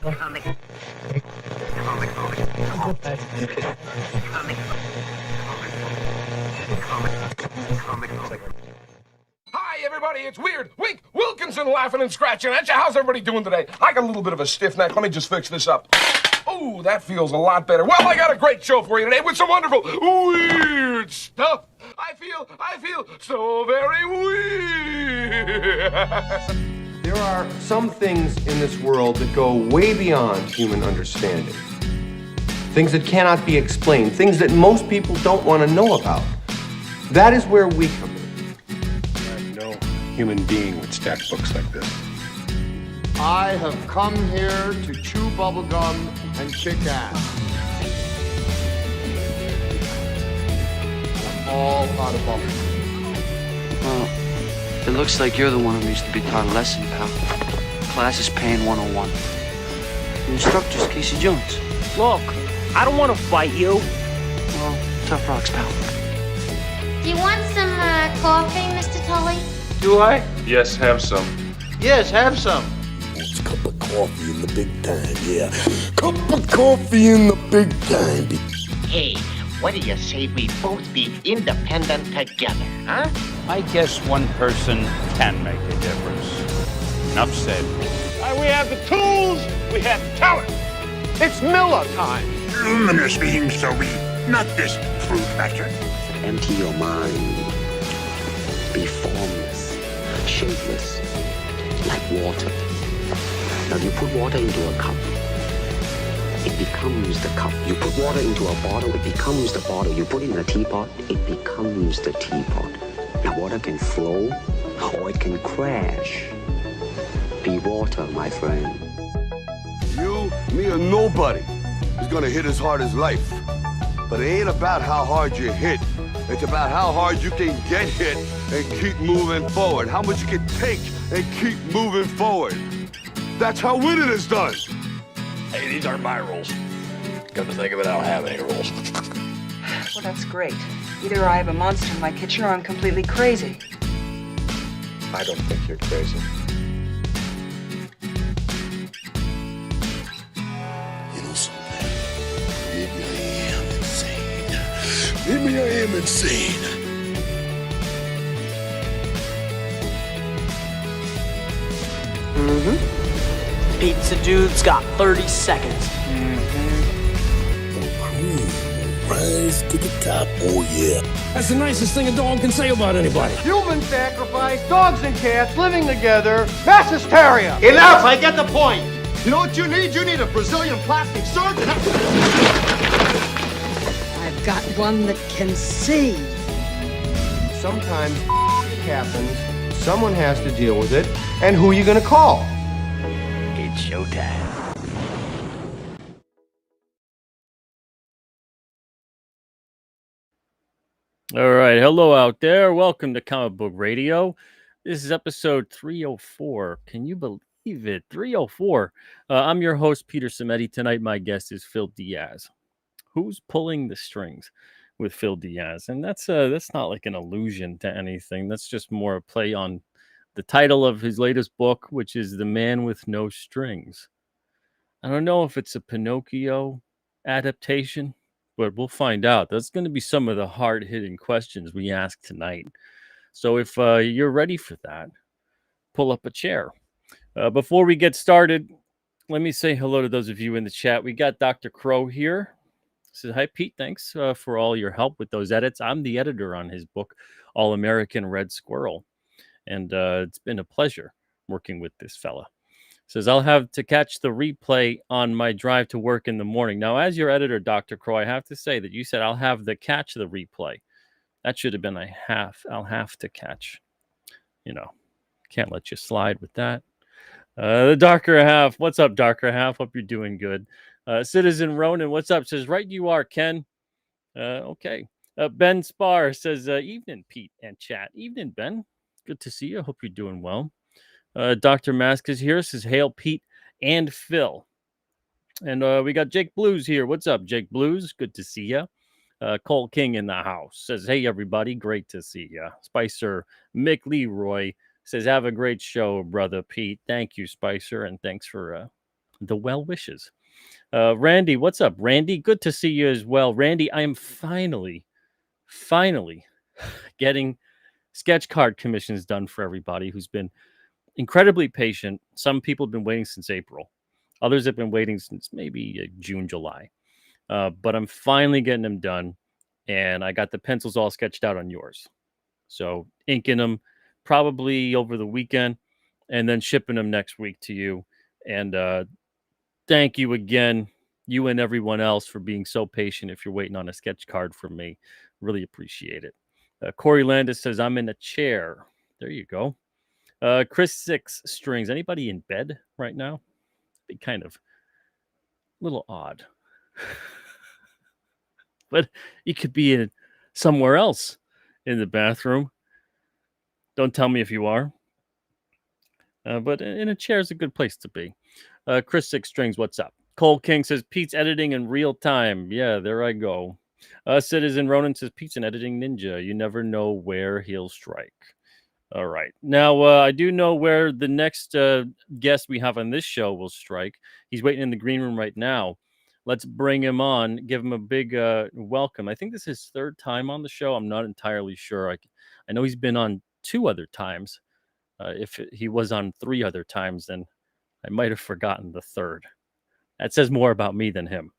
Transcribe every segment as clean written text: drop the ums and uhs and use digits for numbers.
Comic. Hi, everybody, it's Weird Wink Wilkinson laughing and scratching at you. How's everybody doing today? I got a little bit of a stiff neck. Let me just fix this up. Oh, that feels a lot better. Well, I got a great show for you today with some wonderful weird stuff. I feel so very weird. There are some things in this world that go way beyond human understanding. Things that cannot be explained, things that most people don't want to know about. That is where we come in. No human being would stack books like this. I have come here to chew bubblegum and kick ass. I'm all out of bubblegum. Well, it looks like you're the one who needs to be taught a lesson, pal. Class is paying 101. The instructor's Casey Jones. Look, I don't want to fight you. Well, tough rocks, pal. Do you want some coffee, Mr. Tully? Do I? Yes, have some. Yes, have some. It's a cup of coffee in the big time, yeah. Cup of coffee in the big time. Hey, what do you say we both be independent together, huh? I guess one person can make a difference. Enough said. We have the tools, we have the talent. It's Miller time. Luminous beings, so we, not this fruit matter. Empty your mind. Be formless, shapeless, like water. Now you put water into a cup, it becomes the cup. You put water into a bottle, it becomes the bottle. You put it in a teapot, it becomes the teapot. Now water can flow, or it can crash. Be water, my friend. You, me, or nobody is gonna hit as hard as life. But it ain't about how hard you hit. It's about how hard you can get hit and keep moving forward. How much you can take and keep moving forward. That's how winning is done. Hey, these aren't my rules. Come to think of it, I don't have any rules. Well, that's great. Either I have a monster in my kitchen or I'm completely crazy. I don't think you're crazy. You know something? Maybe I am insane. Maybe I am insane. Pizza dude's got 30 seconds. Rise to the top, oh yeah. That's the nicest thing a dog can say about anybody. Human sacrifice, dogs and cats living together, mass hysteria. Enough, I get the point. You know what you need? You need a Brazilian plastic surgeon. I've got one that can see. Sometimes happens, someone has to deal with it, and who are you gonna call? It's showtime. All right. Hello out there. Welcome to Comic Book Radio. This is episode 304. Can you believe it? 304. I'm your host, Peter Cimetti. Tonight, my guest is PHILL DIAZ. Who's pulling the strings with PHILL DIAZ? And that's not like an allusion to anything. That's just more a play on the title of his latest book, which is The Man with No Strings. I don't know if it's a Pinocchio adaptation, but we'll find out. That's going to be some of the hard-hitting questions we ask tonight. So if you're ready for that, pull up a chair. Before we get started, let me say hello to those of you in the chat. We got Dr. Crow here. Says, hi, Pete. Thanks for all your help with those edits. I'm the editor on his book, All-American Red Squirrel. And it's been a pleasure working with this fella. Says, I'll have to catch the replay on my drive to work in the morning. Now, as your editor, Dr. Crow, I have to say that you said I'll have to catch the replay. That should have been I'll have to catch. You know, can't let you slide with that. The Darker Half. What's up, Darker Half? Hope you're doing good. Citizen Ronan, what's up? Says, right you are, Ken. Okay. Ben Spar says, evening, Pete and chat. Evening, Ben. Good to see you. Hope you're doing well. Dr. Mask is here. Says, hail, Pete and Phil. And we got Jake Blues here. What's up, Jake Blues? Good to see you. Cole King in the house. Says, hey, everybody. Great to see you. Spicer Mick Leroy says, have a great show, brother Pete. Thank you, Spicer. And thanks for the well wishes. Randy, what's up? Randy, good to see you as well. Randy, I am finally getting sketch card commissions done for everybody who's been incredibly patient. Some people have been waiting since April. Others have been waiting since maybe June, July. But I'm finally getting them done. And I got the pencils all sketched out on yours. So inking them probably over the weekend and then shipping them next week to you. And thank you again, you and everyone else, for being so patient if you're waiting on a sketch card from me. Really appreciate it. Corey Landis says, I'm in a chair. There you go. Chris 6 Strings. Anybody in bed right now? Be kind of a little odd. But you could be in somewhere else in the bathroom. Don't tell me if you are. But in a chair is a good place to be. Chris 6 Strings, what's up? Cole King says, Pete's editing in real time. Yeah, there I go. Citizen Ronan says, Pete's an editing ninja. You never know where he'll strike. All right. Now, I do know where the next guest we have on this show will strike. He's waiting in the green room right now. Let's bring him on, give him a big welcome. I think this is his third time on the show. I'm not entirely sure. I know he's been on 2 other times. If he was on 3 other times, then I might have forgotten the third. That says more about me than him.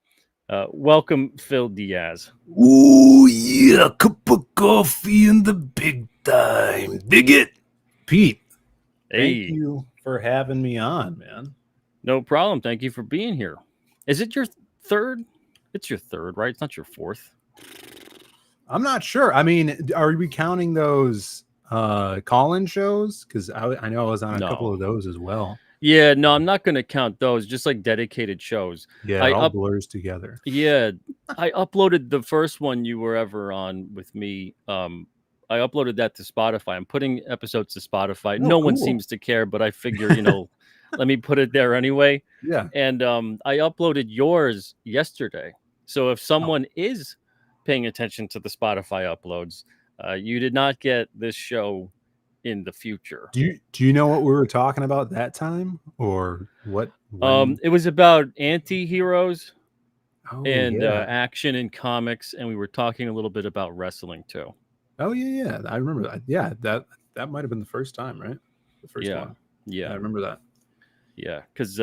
Welcome, Phil Diaz. Ooh, yeah, cup of coffee in the big time. Dig it. Pete, Hey. thank you for having me on, man. No problem. Thank you for being here. Is it your third? It's your third, right? It's not your fourth. I'm not sure. I mean, are we counting those call-in shows? Because I know I was on a couple of those as well. Yeah, no, I'm not going to count those. Just like dedicated shows. Yeah, it all blurs together. Yeah, I uploaded the first one you were ever on with me. I uploaded that to Spotify. I'm putting episodes to Spotify. No one seems to care, but I figure, let me put it there anyway. Yeah. And I uploaded yours yesterday. So if someone is paying attention to the Spotify uploads, you did not get this show in the future. Do you know what we were talking about that time, or what? It was about anti-heroes and yeah. action in comics, and we were talking a little bit about wrestling too. Oh yeah, I remember that. Yeah, that might have been the first time, right? The first one. Yeah, I remember that. Yeah, because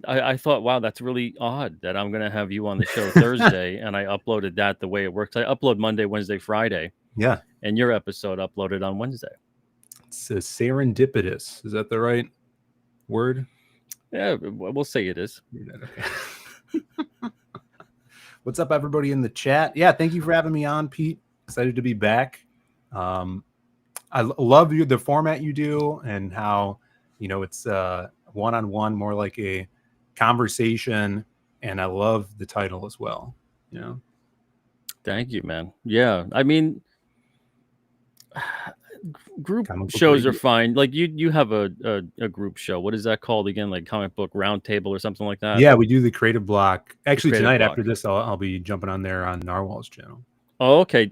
I thought, wow, that's really odd that I'm gonna have you on the show Thursday, and I uploaded that the way it works. I upload Monday, Wednesday, Friday. Yeah. And your episode uploaded on Wednesday. It's serendipitous. Is that the right word? Yeah, we'll say it is. Okay. What's up, everybody in the chat? Yeah, thank you for having me on, Pete. Excited to be back. I love the format you do and how, it's one-on-one, more like a conversation. And I love the title as well. Thank you, man. Yeah, I mean, group shows are fine. Like you have a group show. What is that called again? Like Comic Book Roundtable or something like that? Yeah, we do the Creative Block. Actually, tonight after this, I'll be jumping on there on Narwhal's channel. Oh, okay.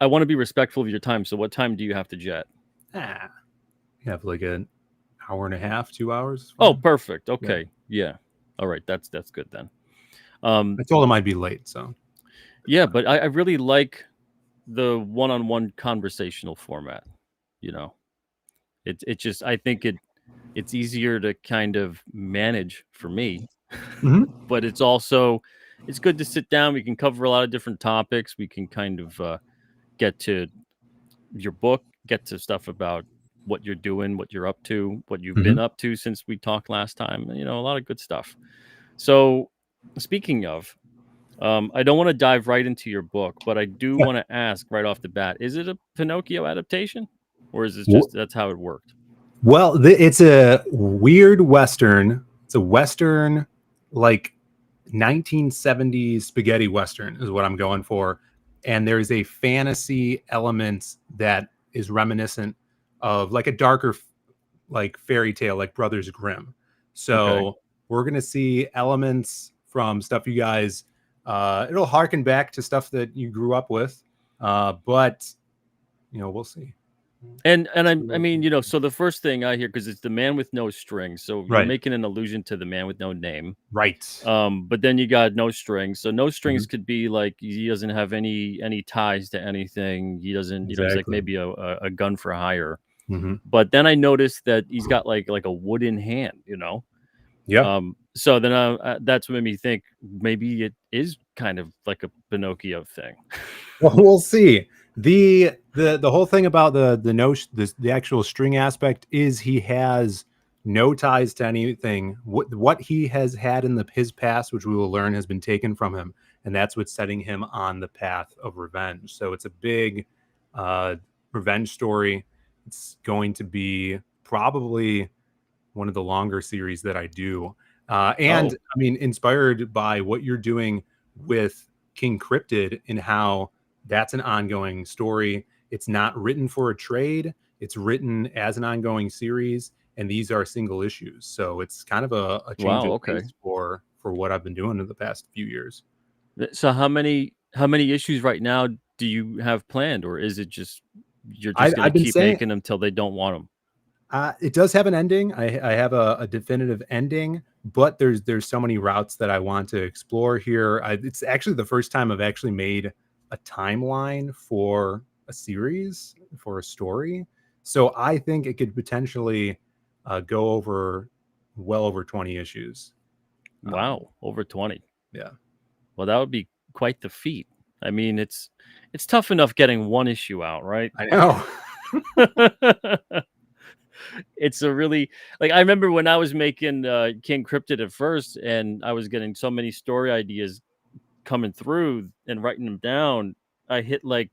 I want to be respectful of your time. So what time do you have to jet? You have like an hour and a half, 2 hours. Oh, perfect. Okay. Yeah. All right. That's good then. I told him I'd be late, so. Yeah, but I really like the one-on-one conversational format. It's just, I think it's easier to kind of manage for me, but it's good to sit down. We can cover a lot of different topics. We can kind of get to your book, get to stuff about what you're doing, what you're up to, what you've been up to since we talked last time. A lot of good stuff. So speaking of, I don't want to dive right into your book, but I do want to ask right off the bat, is it a Pinocchio adaptation? Or is it just that's how it worked? Well, it's a weird Western. It's a Western, like 1970s spaghetti Western is what I'm going for. And there's a fantasy element that is reminiscent of like a darker, like fairy tale, like Brothers Grimm. So we're going to see elements from stuff you guys, it'll harken back to stuff that you grew up with. But, we'll see. And I mean, you know, so the first thing I hear, because it's the man with no strings, so you're Right. making an allusion to the man with no name. Right. But then you got no strings. So no strings Mhm. could be like he doesn't have any ties to anything. He doesn't, you know, he's like Exactly. maybe a gun for hire. Mhm. But then I noticed that he's got like a wooden hand, you know. Yeah. So then that's what made me think maybe it is kind of like a Pinocchio thing. Well, we'll see. The whole thing about the actual string aspect is he has no ties to anything. What he has had in his past, which we will learn, has been taken from him, and that's what's setting him on the path of revenge. So it's a big revenge story. It's going to be probably one of the longer series that I do. And Oh. I mean, inspired by what you're doing with King Cryptid and how that's an ongoing story. It's not written for a trade, it's written as an ongoing series, and these are single issues. So it's kind of a change Wow. of Okay. pace for what I've been doing in the past few years. So how many issues right now do you have planned, or is it just you're just gonna I've been keep saying making them till they don't want them? it does have an ending. I have a definitive ending, but there's so many routes that I want to explore here. It's actually the first time I've actually made a timeline for a series, for a story. So I think it could potentially go over well over 20 issues. Wow, over 20. Yeah. Well, that would be quite the feat. I mean, it's tough enough getting one issue out, right? I know. It's a really like I remember when I was making King Cryptid at first, and I was getting so many story ideas coming through and writing them down. I hit like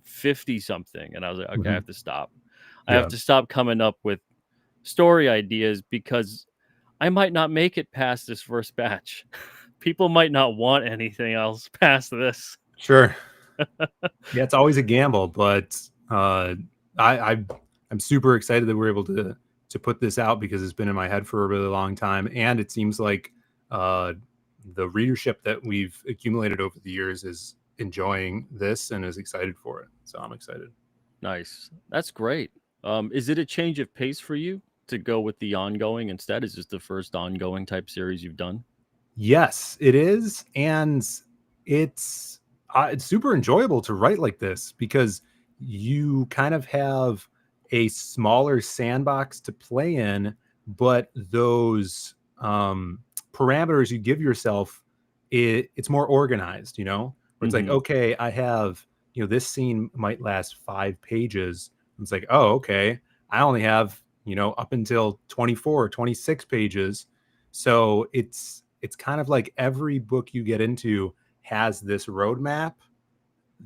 50 something, and I was like, okay, I Mhm. have to stop. I have Yeah. to stop coming up with story ideas because I might not make it past this first batch. People might not want anything else past this. Sure. Yeah, it's always a gamble, but I I'm super excited that we're able to put this out because it's been in my head for a really long time, and it seems like uh, the readership that we've accumulated over the years is enjoying this and is excited for it. So I'm excited. Nice. That's great. Is it a change of pace for you to go with the ongoing instead? Is this the first ongoing type series you've done? Yes, it is, and it's super enjoyable to write like this because you kind of have a smaller sandbox to play in, but those parameters you give yourself, it's more organized, you know? Where it's like, Mhm. okay, I have, you know, this scene might last 5 pages. It's like, oh, okay, I only have, you know, up until 24 or 26 pages. So it's kind of like every book you get into has this roadmap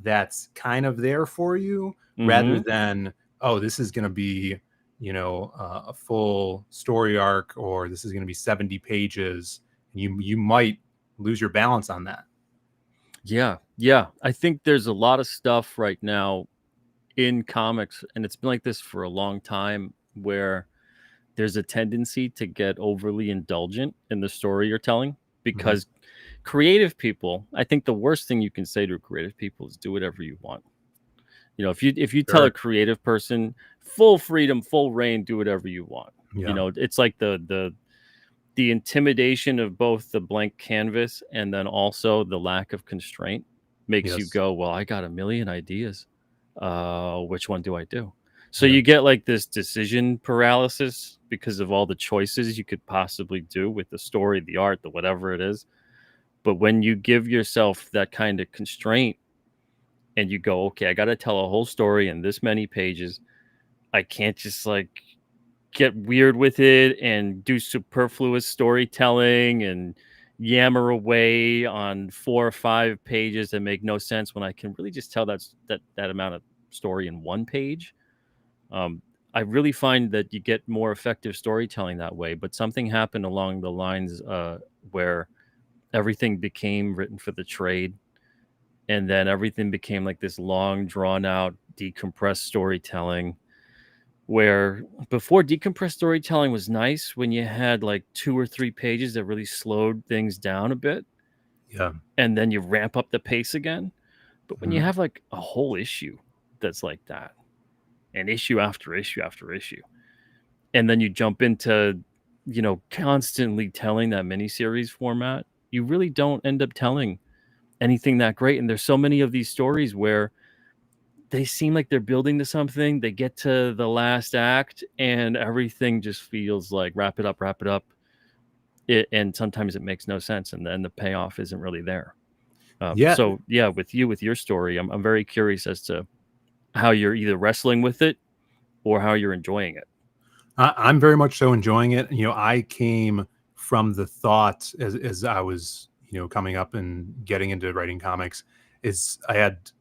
that's kind of there for you rather Mhm. than, oh, this is going to be, you know, a full story arc, or this is going to be 70 pages. You might lose your balance on that. Yeah. Yeah. I think there's a lot of stuff right now in comics, and it's been like this for a long time, where there's a tendency to get overly indulgent in the story you're telling Mhm. because creative people, I think the worst thing you can say to creative people is do whatever you want. You know, if you tell a Sure. creative person full freedom, full reign, do whatever you want. You Yeah. know, it's like the intimidation of both the blank canvas and then also the lack of constraint makes you Yes. go, well, I got a million ideas. Which one do I do? So Yeah. you get like this decision paralysis because of all the choices you could possibly do with the story, the art, the whatever it is. But when you give yourself that kind of constraint and you go, okay, I got to tell a whole story in this many pages, I can't just like get weird with it and do superfluous storytelling and yammer away on 4 or 5 pages that make no sense when I can really just tell that amount of story in one page. Um, I really find that you get more effective storytelling that way. But something happened along the lines where everything became written for the trade, and then everything became like this long, drawn out, decompressed storytelling where before decompressed storytelling was nice when you had like 2 or 3 pages that really slowed things down a bit Yeah. and then you ramp up the pace again. But when you Mhm. have like a whole issue that's like that, and issue after issue after issue. And then you jump into, constantly telling that miniseries format, you really don't end up telling anything that great. And there's so many of these stories where they seem like they're building to something. They get to the last act and everything just feels like wrap it up. And sometimes it makes no sense. And then the payoff isn't really there. So with your story, I'm very curious as to how you're either wrestling with it or how you're enjoying it. I'm very much so enjoying it. I came from the thought as I was, coming up and getting into writing comics, is I had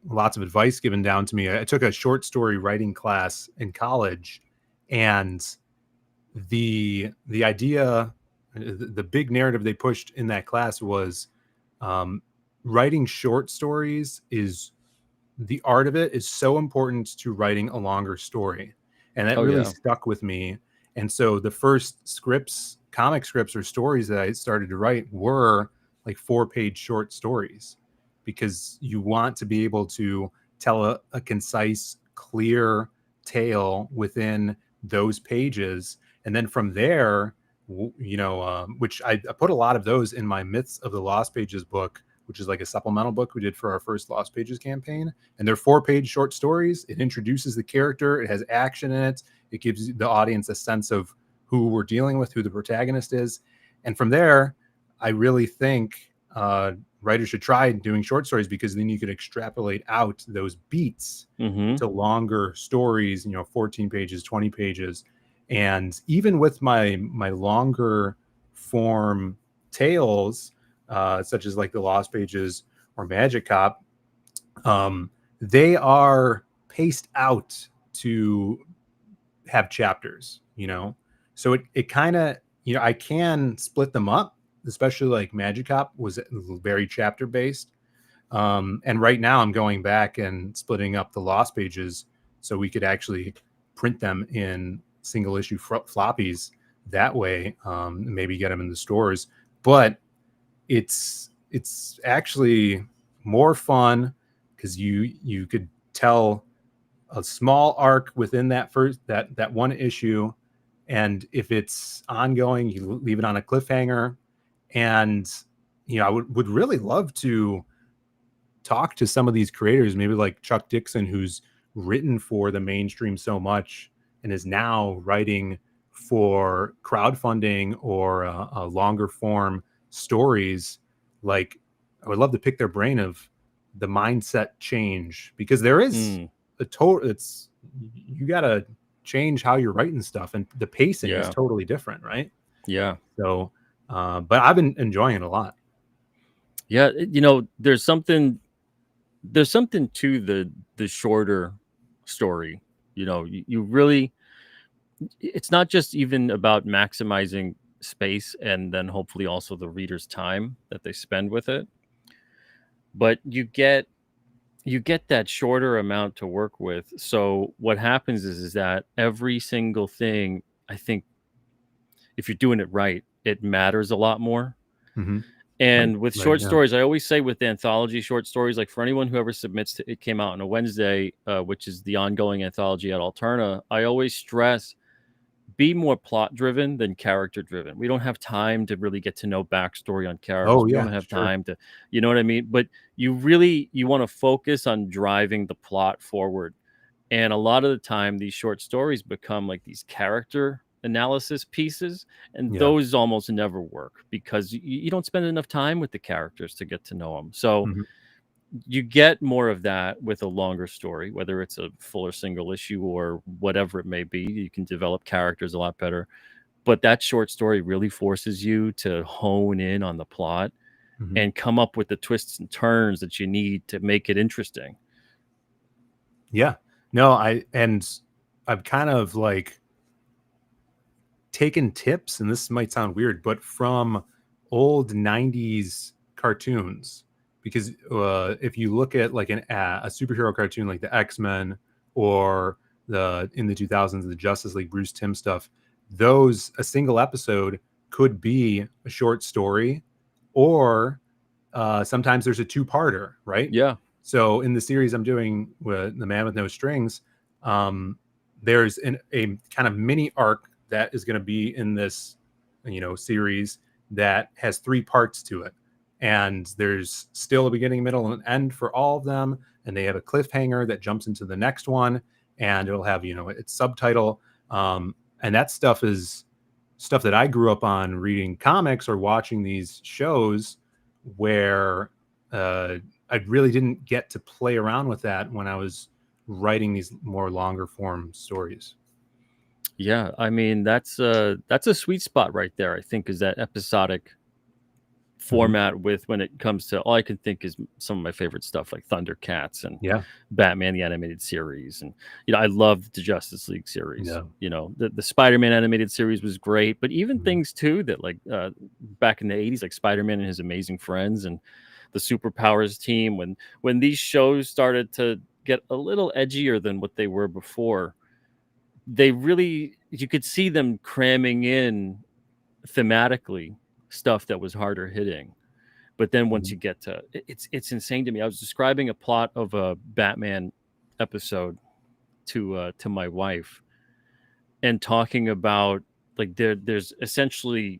lots of advice given down to me. I took a short story writing class in college, and the idea, the big narrative they pushed in that class was writing short stories is the art of it is so important to writing a longer story. And that really stuck with me. And so the first comic scripts or stories that I started to write were like 4-page short stories, because you want to be able to tell a concise, clear tale within those pages. And then from there, which I put a lot of those in my Myths of the Lost Pages book, which is like a supplemental book we did for our first Lost Pages campaign. And they're 4-page short stories. It introduces the character. It has action in it. It gives the audience a sense of who we're dealing with, who the protagonist is. And from there, I really think writers should try doing short stories, because then you could extrapolate out those beats to longer stories, 14 pages, 20 pages. And even with my longer form tales, such as like the Lost Pages or Magic Cop, they are paced out to have chapters, so it kind of, I can split them up, especially like Magic Cop was very chapter based. And right now I'm going back and splitting up the Lost Pages so we could actually print them in single issue floppies that way, maybe get them in the stores. But it's actually more fun because you could tell a small arc within that one issue, and if it's ongoing, you leave it on a cliffhanger. And I would really love to talk to some of these creators, maybe like Chuck Dixon, who's written for the mainstream so much and is now writing for crowdfunding or a longer form stories. Like, I would love to pick their brain of the mindset change, because there is you gotta change how you're writing stuff, and the pacing is totally different, right? So but I've been enjoying it a lot. There's something to the shorter story. You really, it's not just even about maximizing space and then hopefully also the reader's time that they spend with it, but you get that shorter amount to work with. So what happens is that every single thing, I think, if you're doing it right, it matters a lot more. And with short stories, I always say with anthology short stories, like for anyone who ever submits it came out on a Wednesday, which is the ongoing anthology at Alterna, I always stress, be more plot driven than character driven. We don't have time to really get to know backstory on characters. We don't have time to, you know what I mean? But you want to focus on driving the plot forward. And a lot of the time, these short stories become like these character analysis pieces, and those almost never work because you don't spend enough time with the characters to get to know them. So you get more of that with a longer story, whether it's a fuller single issue or whatever it may be. You can develop characters a lot better, but that short story really forces you to hone in on the plot and come up with the twists and turns that you need to make it interesting. I've kind of like taken tips, and this might sound weird, but from old 90s cartoons, because if you look at like a superhero cartoon like the X-Men or in the 2000s the Justice League Bruce Timm stuff, a single episode could be a short story, or sometimes there's a two-parter, right? Yeah. So in the series I'm doing with The Man with No Strings, there's a kind of mini arc that is going to be in this, series that has 3 parts to it. And there's still a beginning, middle, and end for all of them. And they have a cliffhanger that jumps into the next one, and it'll have, its subtitle. And that stuff is stuff that I grew up on reading comics or watching these shows, where I really didn't get to play around with that when I was writing these more longer form stories. Yeah, I mean that's a sweet spot right there. I think is that episodic format with when it comes to all I can think is some of my favorite stuff like Thundercats and Batman the animated series, and I loved the Justice League series. The Spider-Man animated series was great, but even things too that like back in the 80s, like Spider-Man and his Amazing Friends and the Superpowers team, when these shows started to get a little edgier than what they were before, you could see them cramming in thematically stuff that was harder hitting. But then once you get to it's insane to me. I was describing a plot of a Batman episode to my wife, and talking about like there's essentially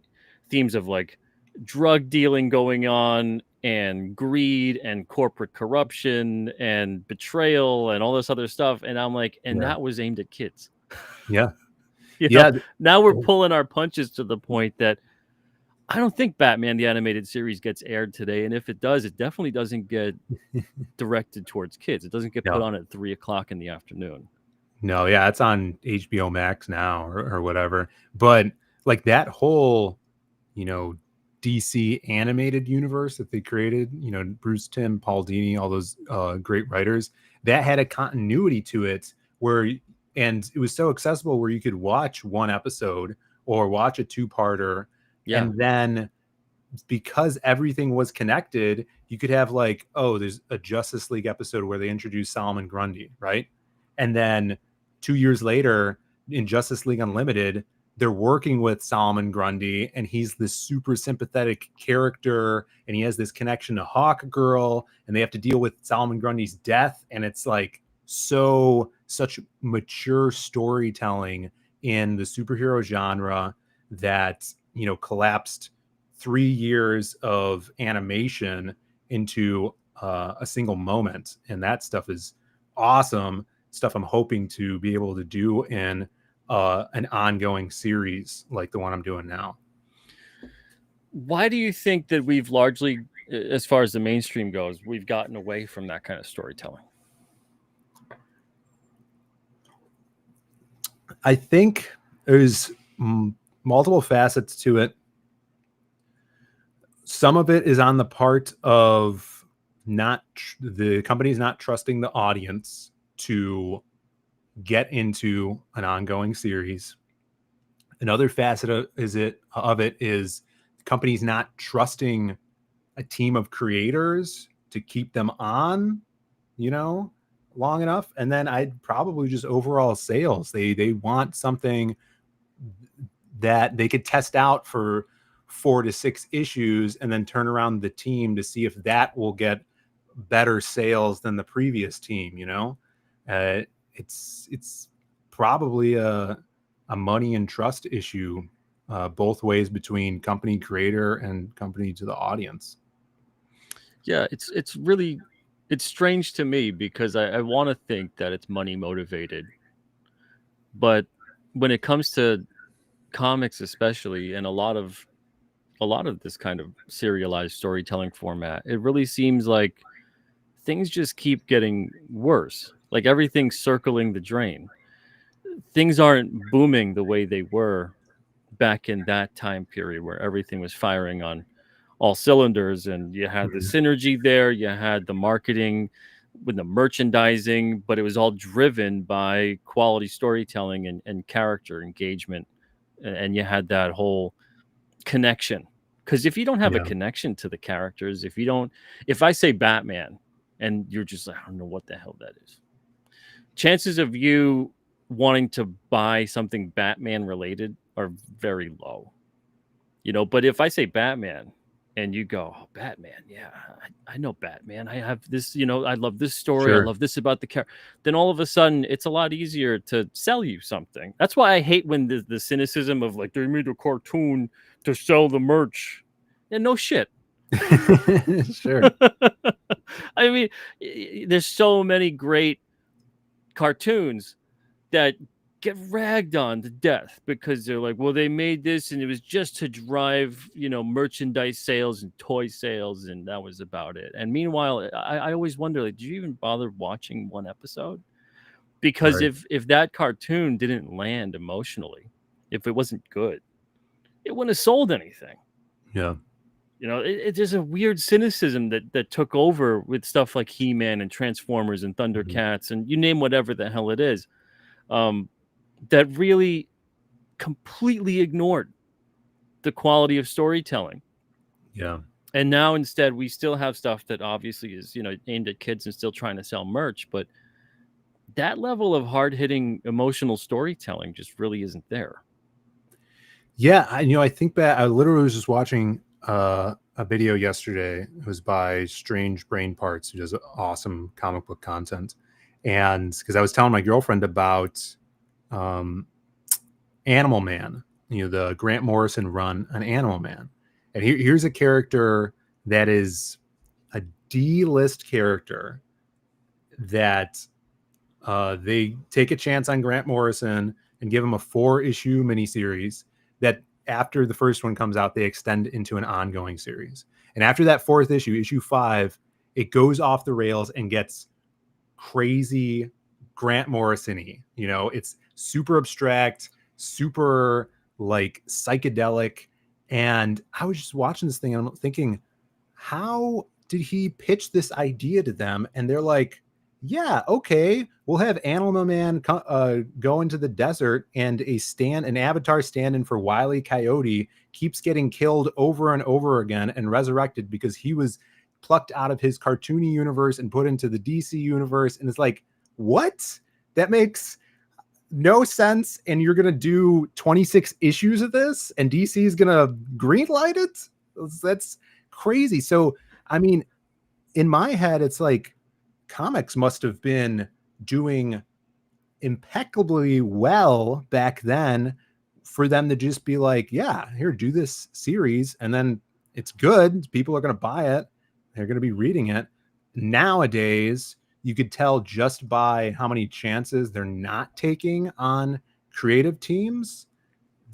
themes of like drug dealing going on and greed and corporate corruption and betrayal and all this other stuff, and I'm like, that was aimed at kids. Now we're pulling our punches to the point that I don't think Batman the animated series gets aired today, and if it does, it definitely doesn't get directed towards kids. It doesn't get put on at 3:00 in the afternoon. No, yeah, it's on HBO Max now or whatever. But like that whole, DC animated universe that they created, Bruce Timm, Paul Dini, all those great writers, that had a continuity to it and it was so accessible where you could watch one episode or watch a 2-parter. Yeah. And then because everything was connected, you could have like, there's a Justice League episode where they introduce Solomon Grundy, right? And then 2 years later in Justice League Unlimited, they're working with Solomon Grundy, and he's this super sympathetic character, and he has this connection to Hawk Girl, and they have to deal with Solomon Grundy's death. And it's like such mature storytelling in the superhero genre that collapsed 3 years of animation into a single moment. And that stuff is awesome stuff. I'm hoping to be able to do in an ongoing series like the one I'm doing now. Why do you think that we've largely, as far as the mainstream goes, we've gotten away from that kind of storytelling? I think there's multiple facets to it. Some of it is on the part of the company's not trusting the audience to get into an ongoing series. Another facet of it is companies not trusting a team of creators to keep them on, long enough. And then I'd probably just overall sales. They want something that they could test out for 4 to 6 issues and then turn around the team to see if that will get better sales than the previous team. It's probably a money and trust issue both ways between company creator and company to the audience. Yeah, it's strange to me because I want to think that it's money motivated, but when it comes to comics especially, and a lot of this kind of serialized storytelling format, it really seems like things just keep getting worse. Like everything's circling the drain. Things aren't booming the way they were back in that time period where everything was firing on all cylinders, and you had the synergy there, you had the marketing with the merchandising, but it was all driven by quality storytelling and character engagement. And you had that whole connection. Because if you don't have a connection to the characters, if I say Batman and you're just like, I don't know what the hell that is, chances of you wanting to buy something Batman related are very low. But if I say Batman and you go, oh, Batman, yeah, I know Batman. I have this, I love this story. I Sure. love this about the character. Then all of a sudden, it's a lot easier to sell you something. That's why I hate when the cynicism of like, they made a cartoon to sell the merch. Yeah, no shit. Sure. I mean, there's so many great cartoons that get ragged on to death because they're like, well, they made this and it was just to drive, merchandise sales and toy sales, and that was about it. And meanwhile, I always wonder, like, did you even bother watching one episode? Because Right. if that cartoon didn't land emotionally, if it wasn't good, it wouldn't have sold anything. Yeah. There's a weird cynicism that took over with stuff like He-Man and Transformers and Thundercats and you name whatever the hell it is. That really completely ignored the quality of storytelling. Yeah. And now instead we still have stuff that obviously is, aimed at kids and still trying to sell merch, but that level of hard-hitting emotional storytelling just really isn't there. Yeah, I think that I literally was just watching a video yesterday. It was by Strange Brain Parts, who does awesome comic book content. And because I was telling my girlfriend about Animal Man, the Grant Morrison run on Animal Man. And here's a character that is a D-list character that they take a chance on Grant Morrison and give him a 4-issue miniseries that after the first one comes out, they extend into an ongoing series. And after that 4th issue, issue 5, it goes off the rails and gets crazy Grant Morrison-y. It's super abstract, super like psychedelic. And I was just watching this thing and I'm thinking, how did he pitch this idea to them? And they're like, yeah, okay, we'll have Animal Man go into the desert, and an avatar stand-in for Wile E. Coyote keeps getting killed over and over again and resurrected because he was plucked out of his cartoony universe and put into the DC universe. And it's like, what? That makes no sense. And you're gonna do 26 issues of this, and DC is gonna greenlight it? That's crazy. So, I mean, in my head, it's like, comics must have been doing impeccably well back then for them to just be like, yeah, here, do this series, and then it's good. People are going to buy it. They're going to be reading it. Nowadays, you could tell just by how many chances they're not taking on creative teams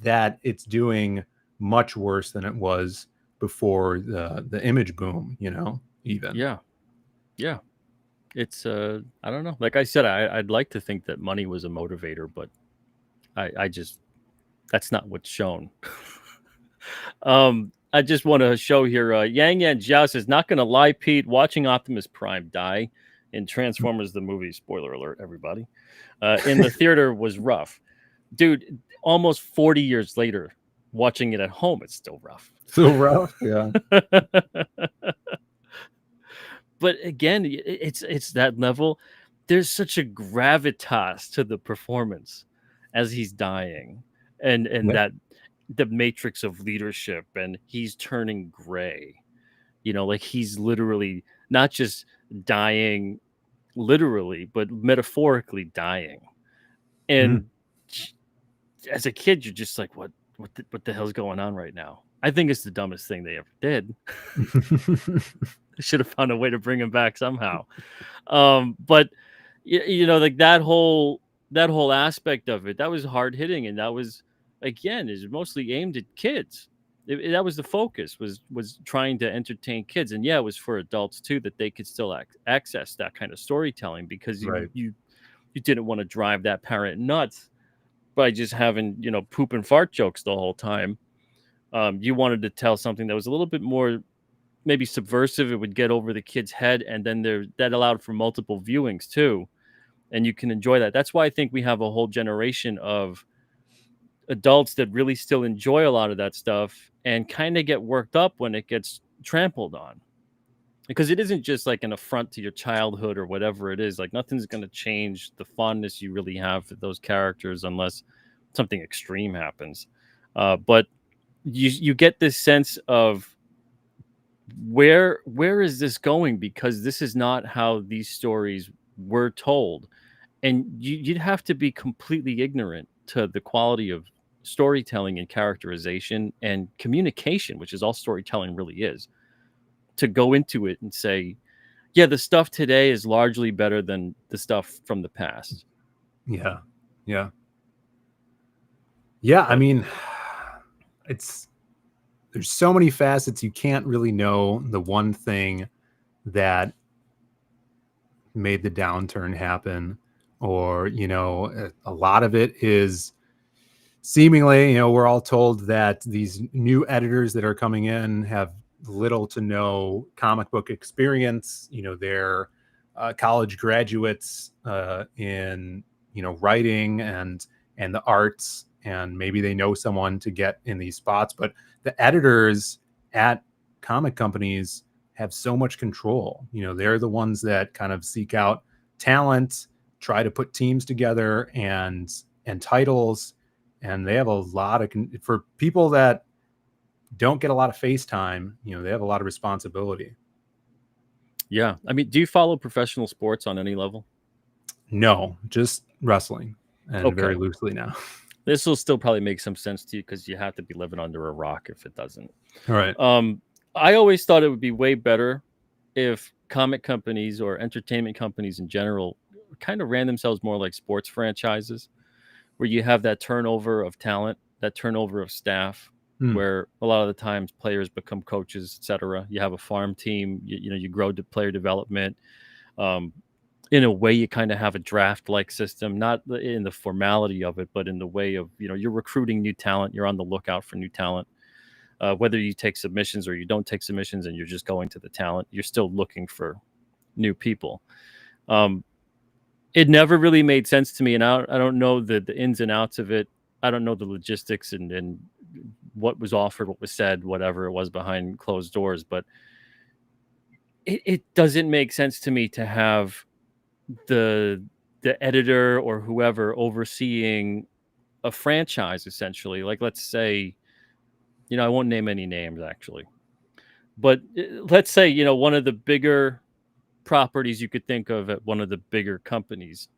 that it's doing much worse than it was before the image boom, even. Yeah. It's I don't know. Like I said, I'd like to think that money was a motivator, but I just, that's not what's shown. I just want to show here. Yang Yan Jiao says, not gonna lie, Pete, watching Optimus Prime die in Transformers the movie, spoiler alert, everybody, in the theater was rough. Dude, almost 40 years later, watching it at home, it's still rough. Still rough, yeah. But again, it's that level. There's such a gravitas to the performance as he's dying, and that the matrix of leadership, and he's turning gray. Like he's literally not just dying literally, but metaphorically dying. And as a kid, you're just like, what the hell's going on right now? I think it's the dumbest thing they ever did. They should have found a way to bring him back somehow. But like that whole aspect of it, that was hard hitting, and that was, again, is mostly aimed at kids. That was the focus, was trying to entertain kids. And yeah, it was for adults too, that they could still access that kind of storytelling, because you didn't want to drive that parent nuts by just having poop and fart jokes the whole time. You wanted to tell something that was a little bit more maybe subversive. It would get over the kid's head, and then that allowed for multiple viewings too, and you can enjoy that. That's why I think we have a whole generation of adults that really still enjoy a lot of that stuff and kind of get worked up when it gets trampled on, because it isn't just like an affront to your childhood or whatever it is. Like, nothing's going to change the fondness you really have for those characters unless something extreme happens. But you get this sense of where is this going? Because this is not how these stories were told, and you'd have to be completely ignorant to the quality of storytelling and characterization and communication, which is all storytelling really is, to go into it and say, yeah, the stuff today is largely better than the stuff from the past. Yeah. Yeah. Yeah. I mean, there's so many facets. You can't really know the one thing that made the downturn happen, or, a lot of it is seemingly, we're all told that these new editors that are coming in have little to no comic book experience. They're college graduates in writing and the arts, and maybe they know someone to get in these spots, but the editors at comic companies have so much control. They're the ones that kind of seek out talent, try to put teams together and titles, and they have a lot of for people that don't get a lot of face time. They have a lot of responsibility. Yeah. I mean, do you follow professional sports on any level? No, just wrestling, and very loosely now. This will still probably make some sense to you because you have to be living under a rock if it doesn't. All right. I always thought it would be way better if comic companies or entertainment companies in general kind of ran themselves more like sports franchises, where you have that turnover of talent, that turnover of staff, where a lot of the times players become coaches, etc. You have a farm team, you grow to player development. In a way, you kind of have a draft-like system, not in the formality of it, but in the way of, you're recruiting new talent. You're on the lookout for new talent. Whether you take submissions or you don't take submissions and you're just going to the talent, you're still looking for new people. It never really made sense to me, and I don't know the ins and outs of it. I don't know the logistics and what was offered, what was said, whatever it was behind closed doors, but it doesn't make sense to me to have the editor or whoever overseeing a franchise, essentially. Like, let's say, I won't name any names actually, but let's say, one of the bigger properties you could think of at one of the bigger companies,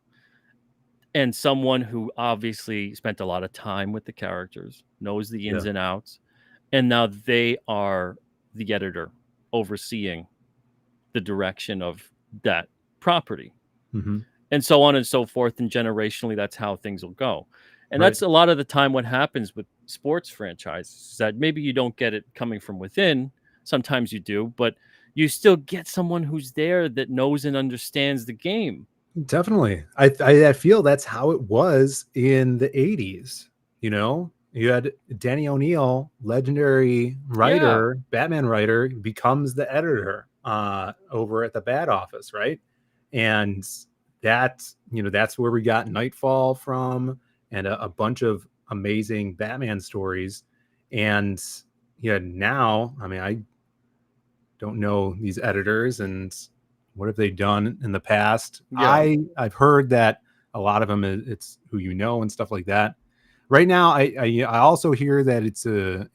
and someone who obviously spent a lot of time with the characters, knows the ins and outs, and now they are the editor overseeing the direction of that property. And so on and so forth, and generationally, that's how things will go. And that's a lot of the time what happens with sports franchises, is that maybe you don't get it coming from within. Sometimes you do, but you still get someone who's there that knows and understands the game. Definitely. I feel that's how it was in the 80s. You had Danny O'Neill, legendary writer, Batman writer, becomes the editor over at the Bat Office, right? And that's where we got Nightfall from, and a bunch of amazing Batman stories. And now, I mean, I don't know these editors and what have they done in the past. I've heard that a lot of them, it's who and stuff like that. Right now, I also hear that it's a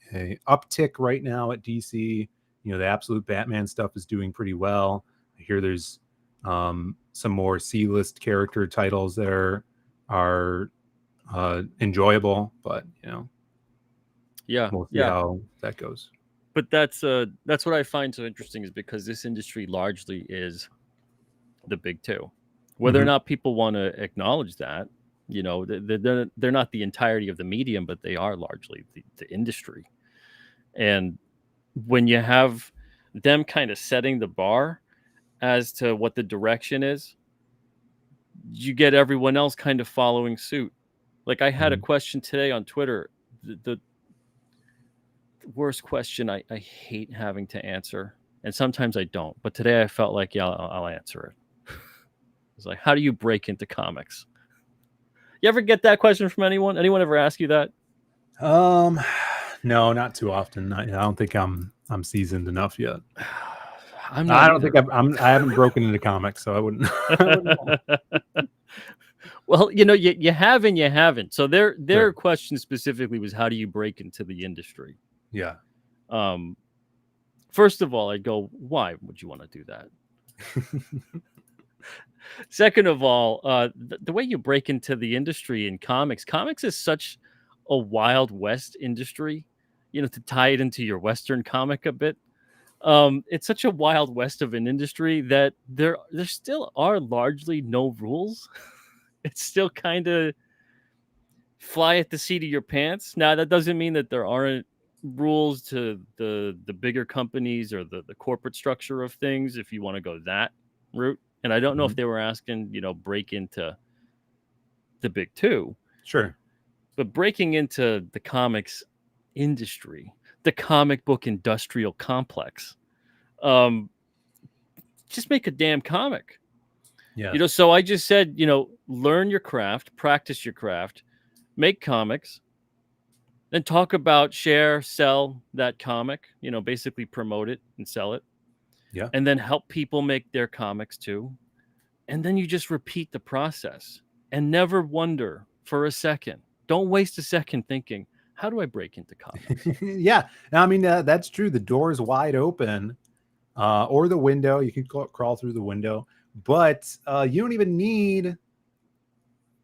uptick right now at DC. The Absolute Batman stuff is doing pretty well. I hear there's some more C-list character titles that are enjoyable, but we'll see how that goes. But that's what I find so interesting, is because this industry largely is the big two. Whether or not people want to acknowledge that, they're not the entirety of the medium, but they are largely the industry. And when you have them kind of setting the bar as to what the direction is, you get everyone else kind of following suit. Like, I had a question today on Twitter, the worst question I hate having to answer, and sometimes I don't, but today I felt like I'll answer it. It's like, how do you break into comics? You ever get that question from anyone ever ask you that? No, not too often. I don't think I'm seasoned enough yet. I don't think I haven't broken into comics, so I wouldn't. Well, you have and you haven't. So their question specifically was, how do you break into the industry? Yeah. First of all, I go, why would you want to do that? Second of all, the way you break into the industry in comics is such a Wild West industry, to tie it into your Western comic a bit. It's such a Wild West of an industry that there still are largely no rules. It's still kind of fly at the seat of your pants. Now, that doesn't mean that there aren't rules to the bigger companies or the corporate structure of things if you want to go that route. And I don't know if they were asking, break into the big two. Sure. But breaking into the comics industry, the comic book industrial complex, just make a damn comic. Yeah. So I just said, learn your craft, practice your craft, make comics, then talk about, share, sell that comic, basically promote it and sell it. Yeah. And then help people make their comics too. And then you just repeat the process and never wonder for a second. Don't waste a second thinking, how do I break into comics? Yeah. I mean, that's true. The door is wide open, or the window. You can crawl through the window, but you don't even need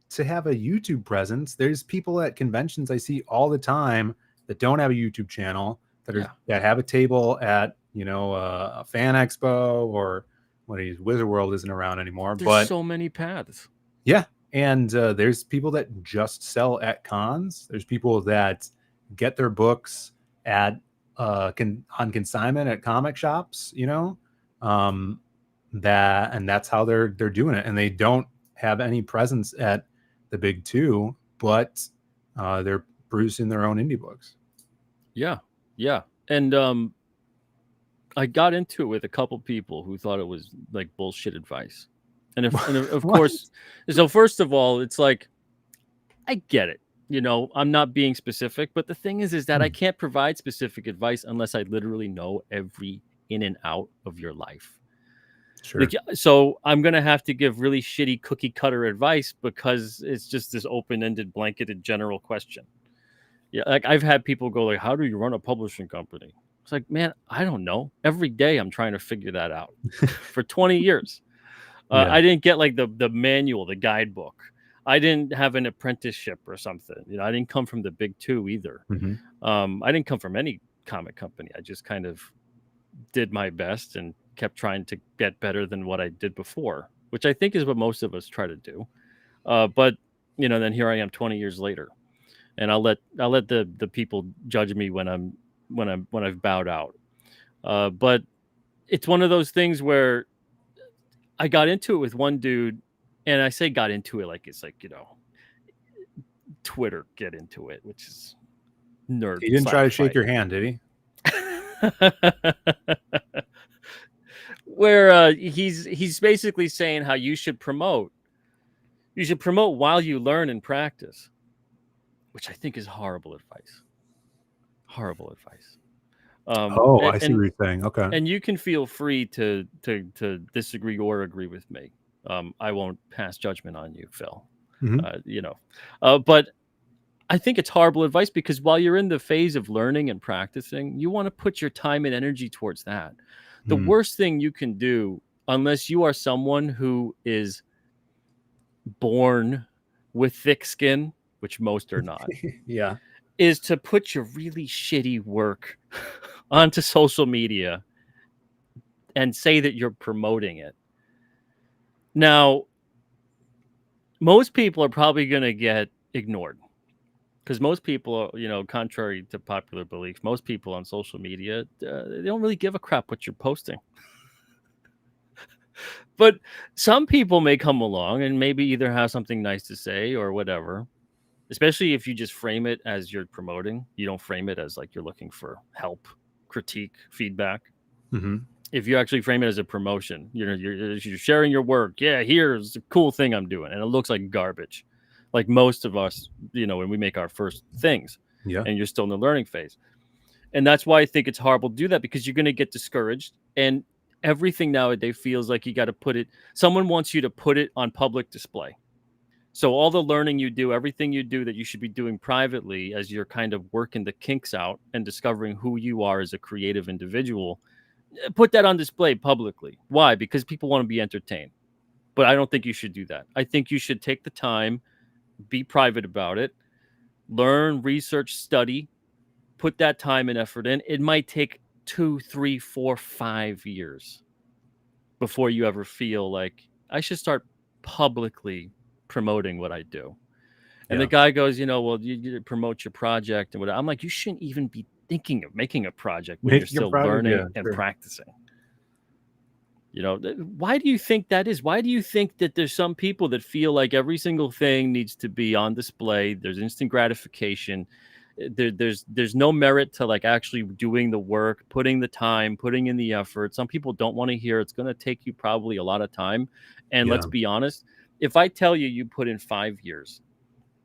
to have a YouTube presence. There's people at conventions I see all the time that don't have a YouTube channel that have a table at a fan expo or Wizard World isn't around anymore. There's so many paths. Yeah, and there's people that just sell at cons. There's people that get their books at on consignment at comic shops. That's how they're doing it, and they don't have any presence at the big two, but they're producing their own indie books. Yeah. And I got into it with a couple people who thought it was like bullshit advice. And of course, so first of all, it's like, I get it. I'm not being specific, but the thing is that I can't provide specific advice unless I literally know every in and out of your life. Sure. So I'm going to have to give really shitty cookie cutter advice because it's just this open-ended, blanketed, general question. Yeah, like I've had people go like, how do you run a publishing company? It's like, man, I don't know. Every day I'm trying to figure that out for 20 years. I didn't get like the manual, the guidebook. I didn't have an apprenticeship or something. I didn't come from the big two either. I didn't come from any comic company. I just kind of did my best and kept trying to get better than what I did before, which I think is what most of us try to do. But then here I am 20 years later, and I'll let the people judge me when I've bowed out. But it's one of those things where I got into it with one dude, and I say got into it like it's like, Twitter get into it, which is nerd. He didn't try to shake your hand, did he? Where he's basically saying how you should promote while you learn and practice, which I think is horrible advice. I see what you're saying. Okay. And you can feel free to disagree or agree with me. I won't pass judgment on you, Phil. But I think it's horrible advice because while you're in the phase of learning and practicing, you want to put your time and energy towards that. The worst thing you can do, unless you are someone who is born with thick skin, which most are not, yeah, is to put your really shitty work onto social media and say that you're promoting it. Now, most people are probably going to get ignored because most people, contrary to popular belief, most people on social media, they don't really give a crap what you're posting. But some people may come along and maybe either have something nice to say or whatever, especially if you just frame it as you're promoting. You don't frame it as like you're looking for help, critique, feedback. If you actually frame it as a promotion, you're sharing your work. Yeah, here's the cool thing I'm doing. And it looks like garbage. Like most of us, when we make our first things. Yeah. And you're still in the learning phase. And that's why I think it's horrible to do that, because you're going to get discouraged. And everything nowadays feels like you got to put it, someone wants you to put it on public display. So all the learning you do, everything you do that you should be doing privately as you're kind of working the kinks out and discovering who you are as a creative individual, put that on display publicly. Why? Because people want to be entertained. But I don't think you should do that. I think you should take the time, be private about it, learn, research, study, put that time and effort in. It might take 2, 3, 4, 5 years before you ever feel like I should start publicly promoting what I do. And the guy goes, well, you promote your project and whatever. I'm like, you shouldn't even be thinking of making a project when you're still learning and practicing. Why do you think that is? Why do you think that there's some people that feel like every single thing needs to be on display? There's instant gratification. There's no merit to like actually doing the work, putting the time, putting in the effort. Some people don't want to hear it's going to take you probably a lot of time. And let's be honest, if I tell you put in 5 years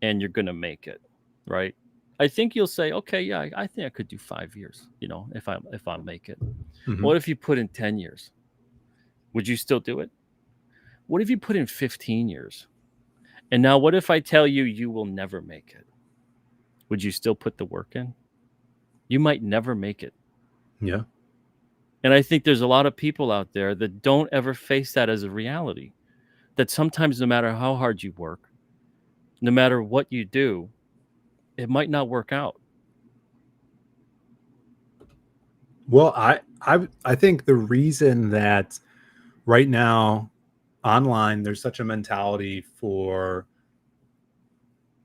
and you're going to make it, right? I think you'll say, okay, yeah, I think I could do 5 years, if I make it. Mm-hmm. What if you put in 10 years? Would you still do it? What if you put in 15 years? And now what if I tell you will never make it? Would you still put the work in? You might never make it. Yeah. And I think there's a lot of people out there that don't ever face that as a reality. That sometimes no matter how hard you work, no matter what you do, it might not work out. Well, I think the reason that right now online there's such a mentality for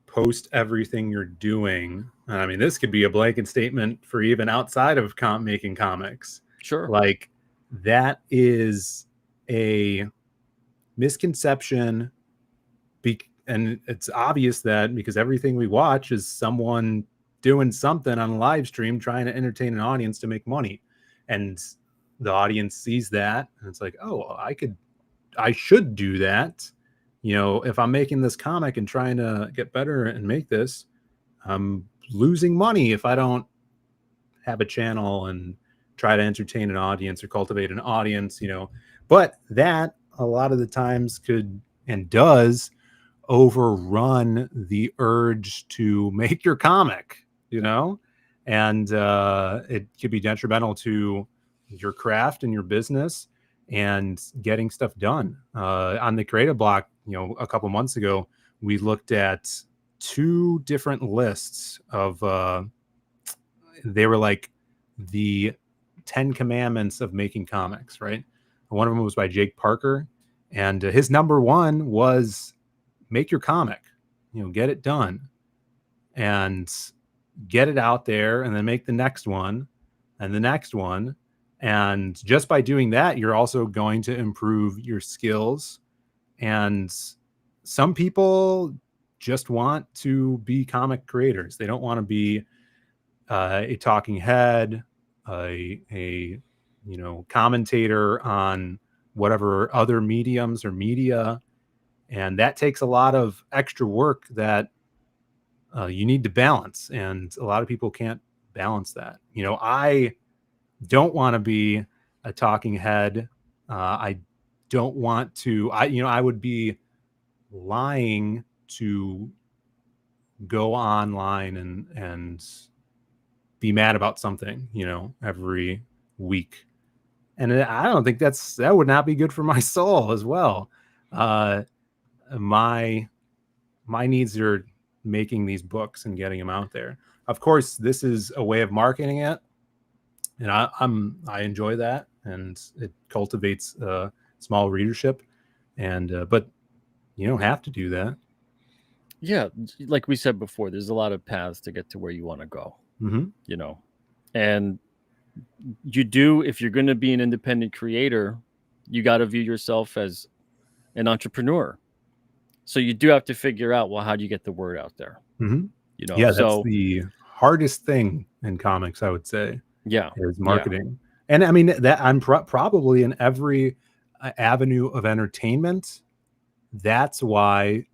post everything you're doing. I mean, this could be a blanket statement for even outside of making comics. Sure. Like that is a misconception. And it's obvious that because everything we watch is someone doing something on a live stream trying to entertain an audience to make money. And the audience sees that and it's like, oh, I should do that. If I'm making this comic and trying to get better and make this, I'm losing money if I don't have a channel and try to entertain an audience or cultivate an audience, But that a lot of the times could and does overrun the urge to make your comic, and it could be detrimental to your craft and your business and getting stuff done. On the Creative Block, a couple months ago, we looked at 2 different lists of they were like the 10 commandments of making comics, right? One of them was by Jake Parker, and his number 1 was make your comic, get it done and get it out there, and then make the next one and the next one. And just by doing that, you're also going to improve your skills. And some people just want to be comic creators. They don't want to be a talking head, a commentator on whatever other mediums or media. And that takes a lot of extra work that you need to balance. And a lot of people can't balance that. I don't want to be a talking head. I don't want to, I would be lying to go online and be mad about something, every week. And I don't think that would not be good for my soul as well. My needs are making these books and getting them out there. Of course, this is a way of marketing it, and I enjoy that, and it cultivates a small readership. And but you don't have to do that. Yeah, like we said before, there's a lot of paths to get to where you want to go. Mm-hmm. And you do, if you're going to be an independent creator, you got to view yourself as an entrepreneur. So you do have to figure out, well, how do you get the word out there? Mm-hmm. Yeah, that's the hardest thing in comics, I would say. Yeah, is marketing. Yeah. And I mean that I'm probably in every avenue of entertainment. That's why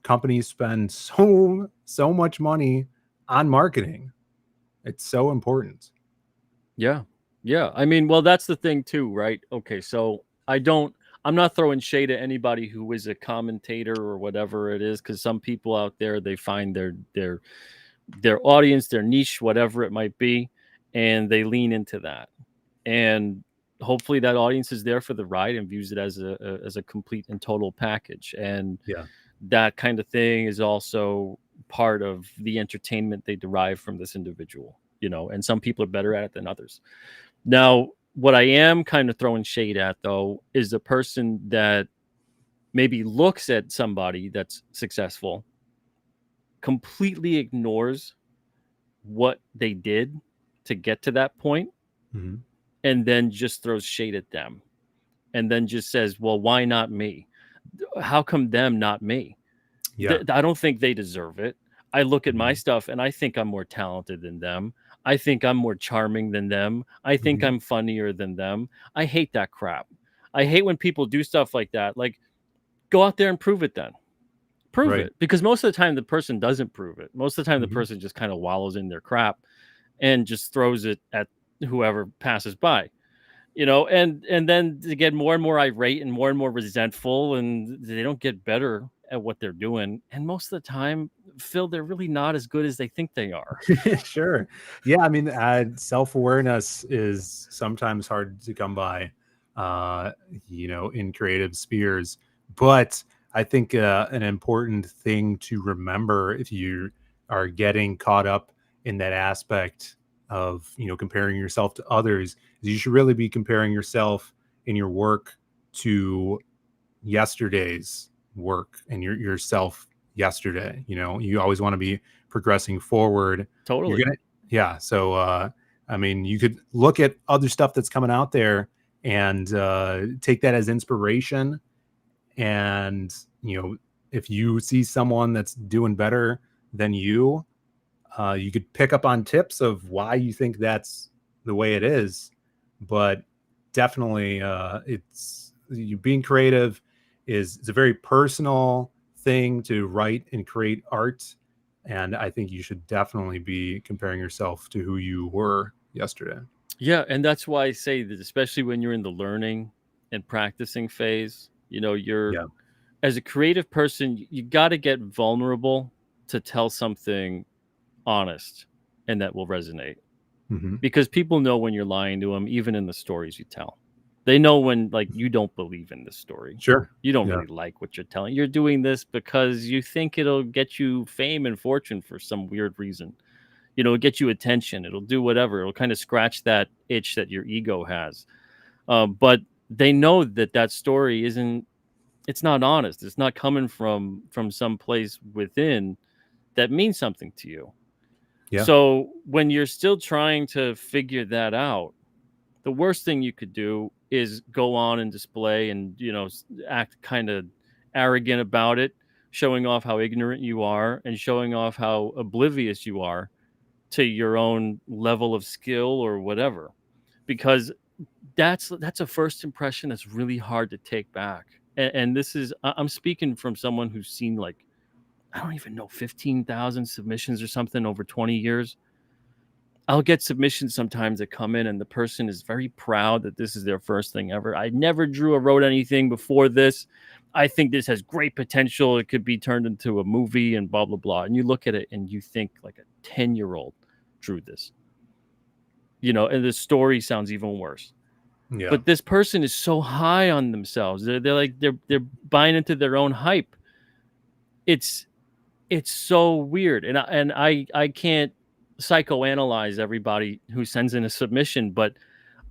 companies spend so much money on marketing. It's so important. Yeah. I mean, well, that's the thing too, right? Okay, so I'm not throwing shade at anybody who is a commentator or whatever it is, because some people out there, they find their audience, their niche, whatever it might be, and they lean into that. And hopefully that audience is there for the ride and views it as a complete and total package. And Yeah. that kind of thing is also part of the entertainment they derive from this individual, and some people are better at it than others. Now, what I am kind of throwing shade at, though, is the person that maybe looks at somebody that's successful, completely ignores what they did to get to that point, Mhm. and then just throws shade at them, and then just says, well, why not me? How come them, not me? Yeah. I don't think they deserve it. I look at my Mhm. stuff and I think I'm more talented than them. I think I'm more charming than them. I think Mhm. I'm funnier than them. I hate that crap. I hate when people do stuff like that. Like, go out there and prove it then. Prove Right. it. Because most of the time the person doesn't prove it. Most of the time the Mhm. person just kind of wallows in their crap and just throws it at whoever passes by. And then they get more and more irate and more resentful, and they don't get better at what they're doing. And most of the time, Phil, they're really not as good as they think they are. Sure. Yeah, I mean, self-awareness is sometimes hard to come by, in creative spheres. But I think an important thing to remember if you are getting caught up in that aspect of, comparing yourself to others, is you should really be comparing yourself in your work to yesterday's work and yourself yesterday. You always want to be progressing forward. You're Totally. gonna Yeah. So I mean, you could look at other stuff that's coming out there and take that as inspiration. And if you see someone that's doing better than you could pick up on tips of why you think that's the way it is. But definitely it's you being creative is a very personal thing to write and create art. And I think you should definitely be comparing yourself to who you were yesterday. Yeah, and that's why I say that, especially when you're in the learning and practicing phase, you're, Yeah. as a creative person, you got to get vulnerable to tell something honest and that will resonate. Mhm. Because people know when you're lying to them, even in the stories you tell. They know when, like, you don't believe in this story. Sure. You don't Yeah. really like what you're telling. You're doing this because you think it'll get you fame and fortune for some weird reason. It'll get you attention. It'll do whatever. It'll kind of scratch that itch that your ego has. But they know that story isn't. It's not honest. It's not coming from some place within that means something to you. Yeah. So when you're still trying to figure that out, the worst thing you could do is go on and display and, act kind of arrogant about it, showing off how ignorant you are and showing off how oblivious you are to your own level of skill or whatever. Because that's a first impression that's really hard to take back. And this is, I'm speaking from someone who's seen, like, I don't even know, 15,000 submissions or something over 20 years. I'll get submissions sometimes that come in and the person is very proud that this is their first thing ever. I never drew or wrote anything before this. I think this has great potential. It could be turned into a movie and blah, blah, blah. And you look at it and you think like a 10-year-old drew this, and the story sounds even worse. Yeah. But this person is so high on themselves. They're buying into their own hype. It's so weird. And I can't psychoanalyze everybody who sends in a submission, but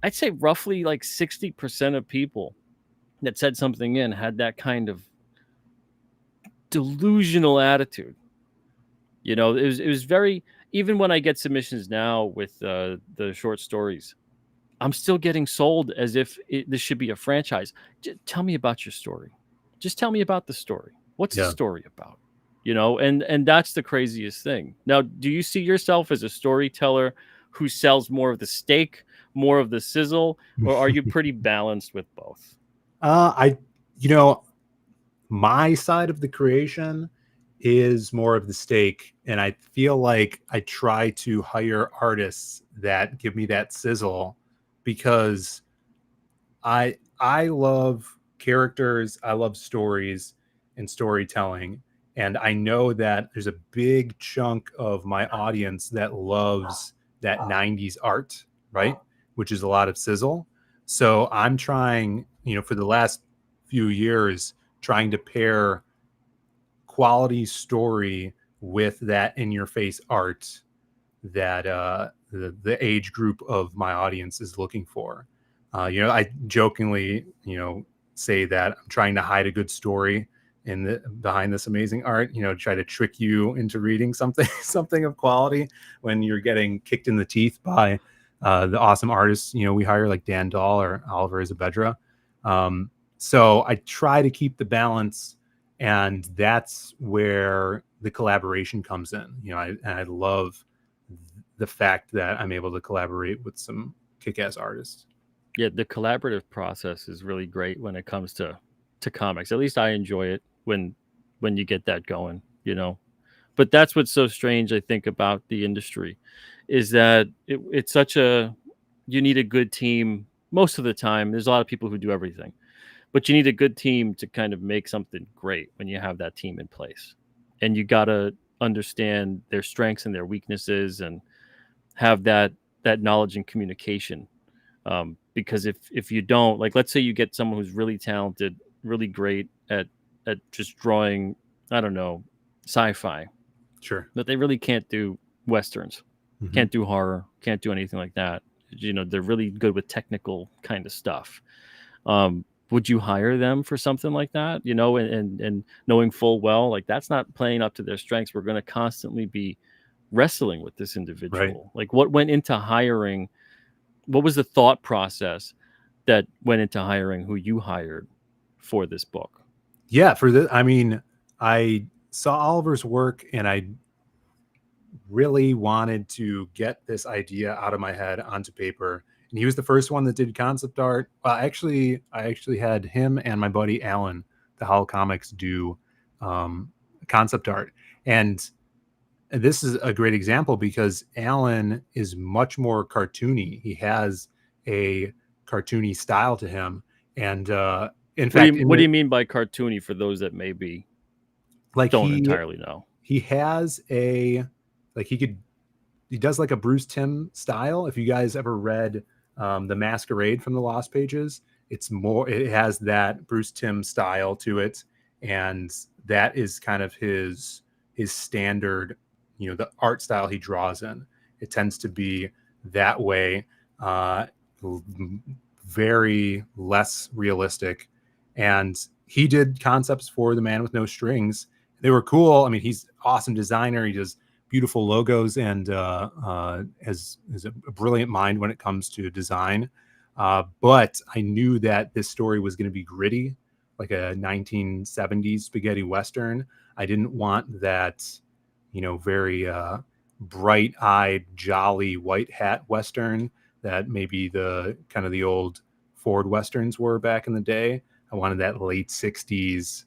I'd say roughly like 60% of people that said something in had that kind of delusional attitude. It was very, even when I get submissions now with the short stories, I'm still getting sold as if this should be a franchise. Tell me about your story. Just tell me about the story. What's the Yeah. story about? And that's the craziest thing. Now, do you see yourself as a storyteller who sells more of the steak, more of the sizzle, or are you pretty balanced with both? My side of the creation is more of the steak, and I feel like I try to hire artists that give me that sizzle because I love characters, I love stories and storytelling, and I know that there's a big chunk of my audience that loves that 90s art, right? Which is a lot of sizzle. So I'm trying, for the last few years, trying to pair quality story with that in your face art that the age group of my audience is looking for. I jokingly, say that I'm trying to hide a good story behind this amazing art, try to trick you into reading something something of quality when you're getting kicked in the teeth by the awesome artists we hire, like Dan Dahl or Oliver Isabedra. So I try to keep the balance, and that's where the collaboration comes in. I love the fact that I'm able to collaborate with some kick-ass artists. Yeah, the collaborative process is really great when it comes to comics. At least I enjoy it when you get that going, But that's what's so strange, I think, about the industry, is that it's such you need a good team most of the time. There's a lot of people who do everything, but you need a good team to kind of make something great when you have that team in place. And you got to understand their strengths and their weaknesses and have that knowledge and communication. Because if you don't, like, let's say you get someone who's really talented, really great at just drawing, I don't know, sci-fi. Sure. But they really can't do Westerns, can't do horror, can't do anything like that. They're really good with technical kind of stuff. Would you hire them for something like that? And knowing full well, like, that's not playing up to their strengths. We're going to constantly be wrestling with this individual. Right. Like, what went into hiring? What was the thought process that went into hiring who you hired for this book? Yeah, I saw Oliver's work, and I really wanted to get this idea out of my head onto paper. And he was the first one that did concept art. I actually had him and my buddy Alan, the Howl Comics, do concept art. And this is a great example because Alan is much more cartoony. He has a cartoony style to him. And in fact, what do you mean by cartoony, for those that maybe don't entirely know? He has he does like a Bruce Timm style. If you guys ever read The Masquerade from the Lost Pages, it has that Bruce Timm style to it. And that is kind of his standard, the art style he draws in. It tends to be that way, very less realistic. And he did concepts for The Man with No Strings. They were cool. I mean, he's an awesome designer. He does beautiful logos and has a brilliant mind when it comes to design. But I knew that this story was going to be gritty, like a 1970s spaghetti Western. I didn't want that, very bright-eyed, jolly white hat Western that maybe the kind of the old Ford Westerns were back in the day. I wanted that late 60s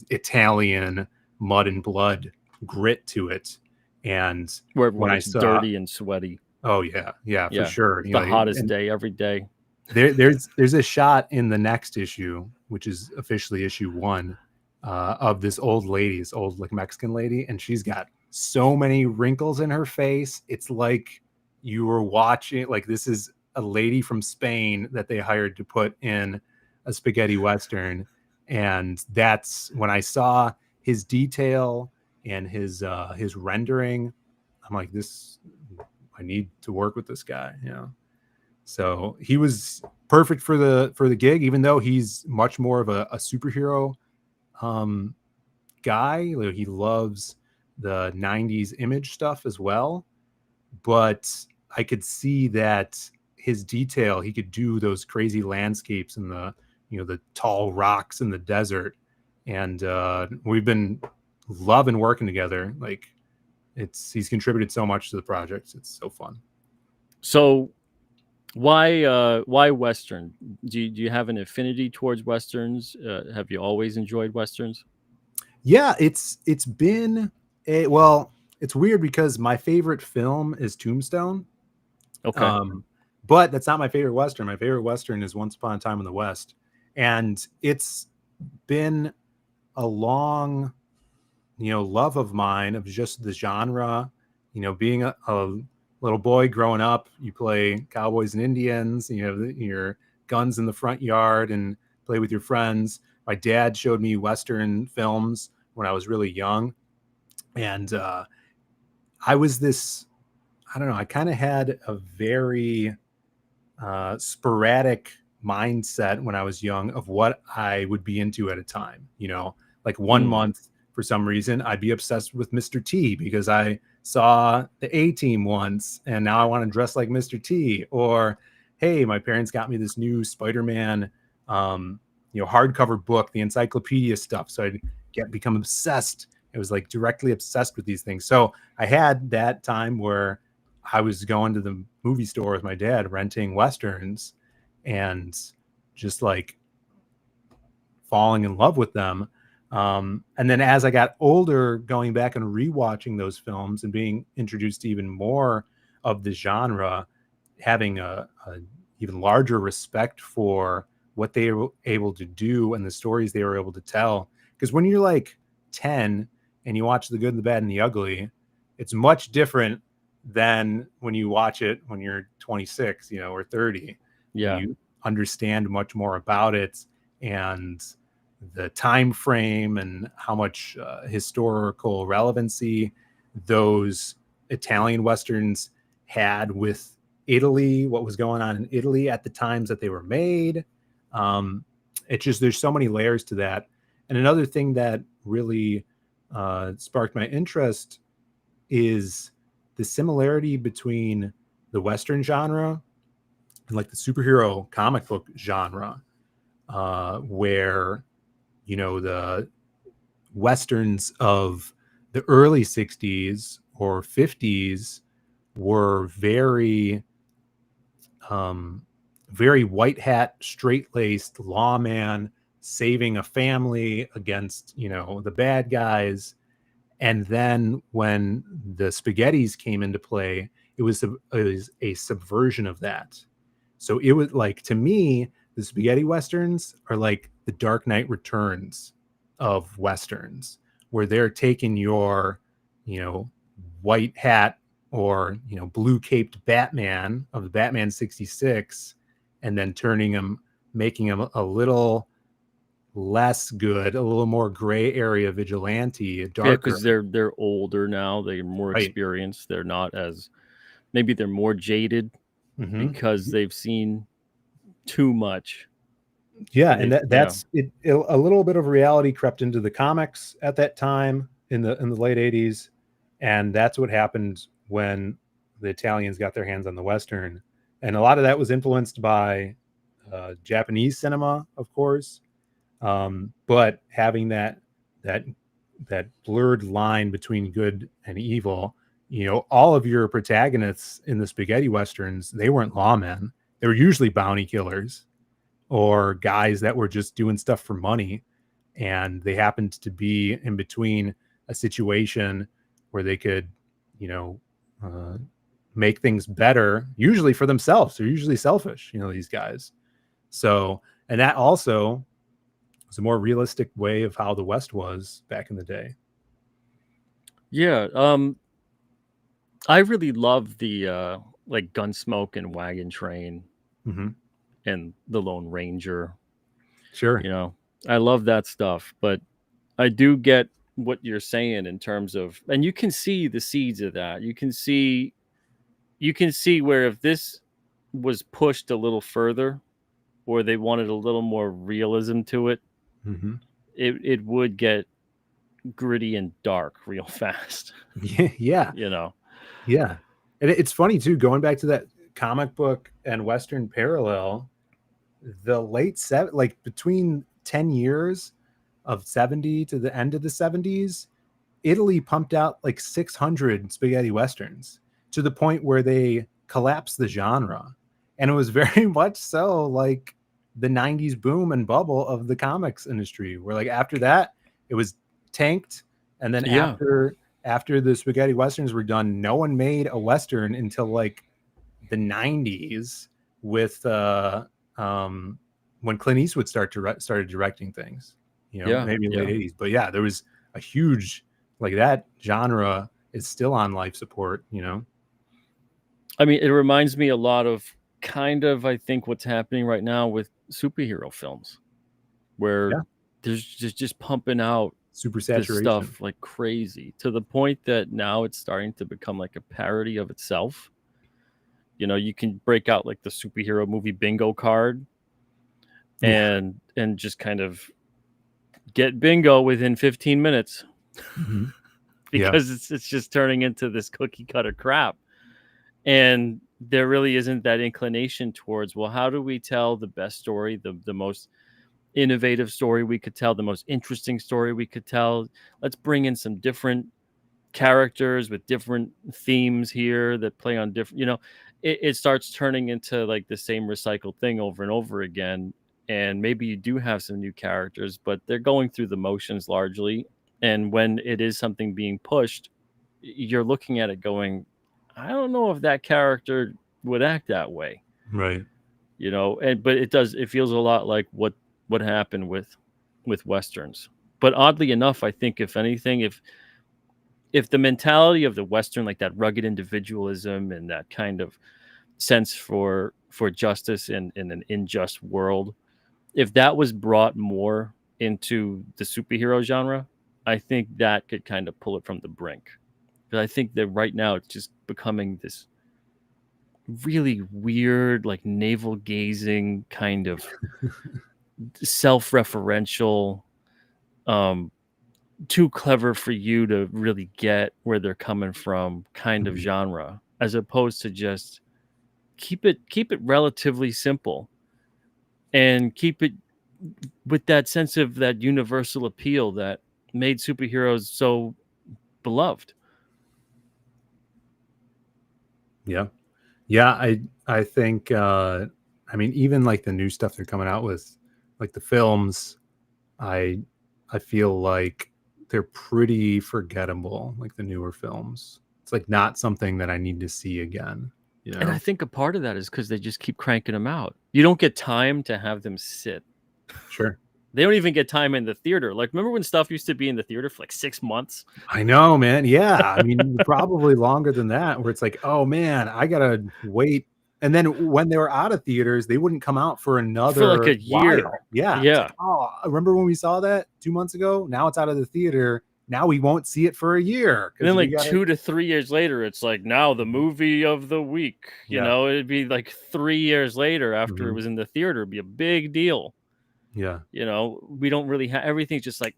Italian mud and blood grit to it. And where it's dirty and sweaty. Oh yeah, for sure. The hottest day every day. There's a shot in the next issue, which is officially issue 1, of this old like Mexican lady, and she's got so many wrinkles in her face. It's like you were watching, like, this is a lady from Spain that they hired to put in a spaghetti Western. And that's when I saw his detail and his rendering. I'm like, I need to work with this guy, So he was perfect for the gig, even though he's much more of a superhero guy. He loves the 90s image stuff as well. But I could see that his detail, he could do those crazy landscapes and the tall rocks in the desert. And we've been loving working together. Like, he's contributed so much to the project. It's so fun. So why Western? Do you have an affinity towards Westerns? Have you always enjoyed Westerns? Yeah, it's been it's weird because my favorite film is Tombstone. Okay. But that's not my favorite Western. My favorite Western is Once Upon a Time in the West. And it's been a long, love of mine of just the genre, being a little boy growing up. You play cowboys and Indians, you're guns in the front yard and play with your friends. My dad showed me Western films when I was really young. And I was this, I don't know, I kind of had a very sporadic mindset when I was young of what I would be into at a time. You know, like one month, for some reason, I'd be obsessed with Mr. T because I saw the A-Team once and now I want to dress like Mr. T. Or, hey, my parents got me this new Spider-Man, hardcover book, the encyclopedia stuff. So I'd become obsessed. It was like directly obsessed with these things. So I had that time where I was going to the movie store with my dad, renting Westerns and just like falling in love with them. And then as I got older, going back and rewatching those films and being introduced to even more of the genre, having a even larger respect for what they were able to do and the stories they were able to tell. Because when you're like 10 and you watch The Good, the Bad, and the Ugly, it's much different than when you watch it when you're 26, or 30. Yeah. You understand much more about it and the time frame and how much historical relevancy those Italian Westerns had with Italy, what was going on in Italy at the times that they were made. It's just, there's so many layers to that. And another thing that really sparked my interest is the similarity between the Western genre and like the superhero comic book genre, where, the Westerns of the early 60s or 50s were very, very white hat, straight-laced lawman saving a family against, the bad guys. And then when the spaghettis came into play, it was a subversion of that. So it was like, to me, the spaghetti Westerns are like the Dark Knight Returns of Westerns, where they're taking your, white hat or, blue caped Batman of the Batman 66 and then making him a little less good, a little more gray area vigilante, darker. Yeah, because they're older now, they're more experienced, they're not as, maybe they're more jaded because they've seen too much. Yeah, and that's it. A little bit of reality crept into the comics at that time in the late 80s, and that's what happened when the Italians got their hands on the Western. And a lot of that was influenced by Japanese cinema, of course. But having that blurred line between good and evil, all of your protagonists in the spaghetti Westerns, they weren't lawmen. They were usually bounty killers or guys that were just doing stuff for money. And they happened to be in between a situation where they could, make things better, usually for themselves. They're usually selfish, these guys. So, and that also was a more realistic way of how the West was back in the day. Yeah. I really love the like Gunsmoke and Wagon Train and the Lone Ranger. Sure. I love that stuff, but I do get what you're saying in terms of, and you can see the seeds of that. You can see where if this was pushed a little further or they wanted a little more realism to it, it would get gritty and dark real fast. Yeah. Yeah. And it's funny too, going back to that comic book and Western parallel, the late like between 10 years of 70 to the end of the 70s, Italy pumped out like 600 spaghetti Westerns to the point where they collapsed the genre. And it was very much so like the 90s boom and bubble of the comics industry, where like after that it was tanked. And then after the spaghetti Westerns were done, no one made a Western until like the 90s with when Clint Eastwood started directing things, maybe late 80s. But yeah, there was a huge, like, that genre is still on life support. I mean, it reminds me a lot of kind of, I think, what's happening right now with superhero films, where Yeah. there's just pumping out Super this saturation. stuff like crazy, to the point that now it's starting to become like a parody of itself. You know, you can break out like the superhero movie bingo card Yeah. and just kind of get bingo within 15 minutes Mhm. Yeah. because it's just turning into this cookie cutter crap. And there really isn't that inclination towards, well, how do we tell the best story, the most innovative story we could tell, the most interesting story we could tell? Let's bring in some different characters with different themes here that play on different, it starts turning into like the same recycled thing over and over again. And maybe you do have some new characters, but they're going through the motions largely. And when it is something being pushed, you're looking at it going, I don't know if that character would act that way, Right. but it feels a lot like what happened with Westerns. But oddly enough, I think if anything, if the mentality of the Western, like that rugged individualism and that kind of sense for justice in an unjust world, if that was brought more into the superhero genre, I think that could kind of pull it from the brink. But I think that right now it's just becoming this really weird, like navel gazing kind of self-referential, too clever for you to really get where they're coming from kind of genre, as opposed to just keep it relatively simple and keep it with that sense of that universal appeal that made superheroes so beloved. Yeah. Yeah, I think I mean, even like the new stuff they're coming out with, like the films, I feel like they're pretty forgettable, like the newer films. It's like not something that I need to see again, you know? And I think a part of that is because they just keep cranking them out. You don't get time to have them sit. Sure. They don't even get time in the theater. Like, remember when stuff used to be in the theater for like 6 months? I know, man. Yeah. I mean, probably longer than that, where it's like, oh man, I gotta wait. And then when they were out of theaters, they wouldn't come out for another like a year. while. Yeah. It's Yeah. like, oh, remember when we saw that 2 months ago? Now it's out of the theater. Now we won't see it for a year. And then like 2 to 3 years later, it's like now the movie of the week. Yeah. It'd be like 3 years later after it was in the theater. It'd be a big deal. Yeah. We don't really have everything's just like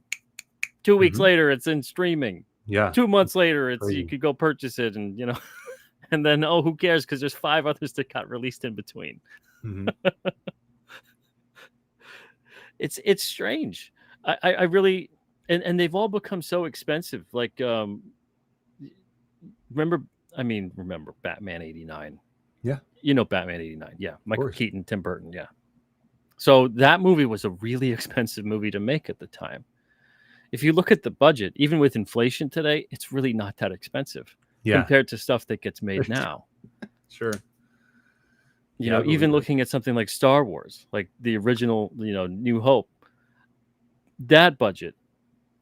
2 weeks later, it's in streaming. Yeah. 2 months later, it's crazy. you could go purchase it, and and then who cares? Because there's 5 others that got released in between. It's strange. I really and they've all become so expensive. Like remember Batman 89. Yeah. Batman 89. Yeah. Michael Keaton, Tim Burton. Yeah. So that movie was a really expensive movie to make at the time. If you look at the budget, even with inflation today, it's really not that expensive compared to stuff that gets made now. Sure. Even looking at something like Star Wars, like the original, New Hope, that budget,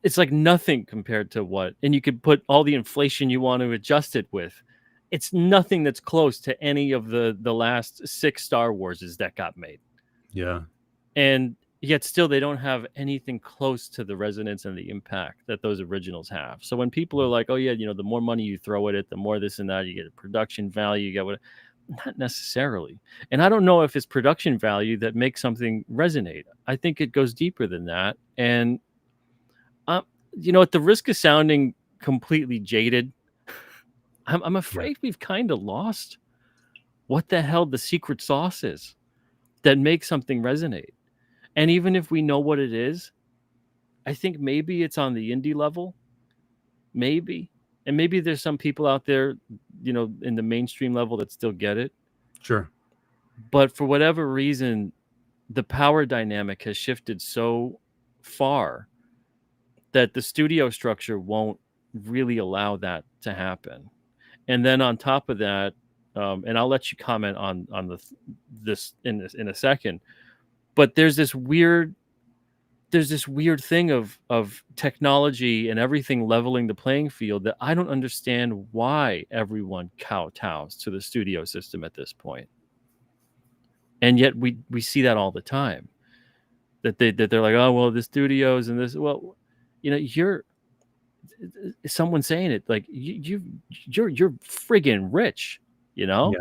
it's like nothing compared to and you could put all the inflation you want to adjust it with. It's nothing that's close to any of the last 6 Star Warses that got made. Yeah. And yet still they don't have anything close to the resonance and the impact that those originals have. So when people are like, oh yeah, the more money you throw at it, the more this and that, you get a production value, you get what, not necessarily. And I don't know if it's production value that makes something resonate. I think it goes deeper than that. And at the risk of sounding completely jaded, I'm afraid we've kind of lost what the hell the secret sauce is that makes something resonate. And even if we know what it is, I think maybe it's on the indie level. Maybe. And maybe there's some people out there, in the mainstream level that still get it. Sure. But for whatever reason, the power dynamic has shifted so far that the studio structure won't really allow that to happen. And then on top of that, and I'll let you comment on this in a second, but there's this weird thing of technology and everything leveling the playing field that I don't understand why everyone kowtows to the studio system at this point. And yet we see that all the time. That they're like, oh well, the studios and this. Well, you're someone saying it like you're friggin' rich, Yeah.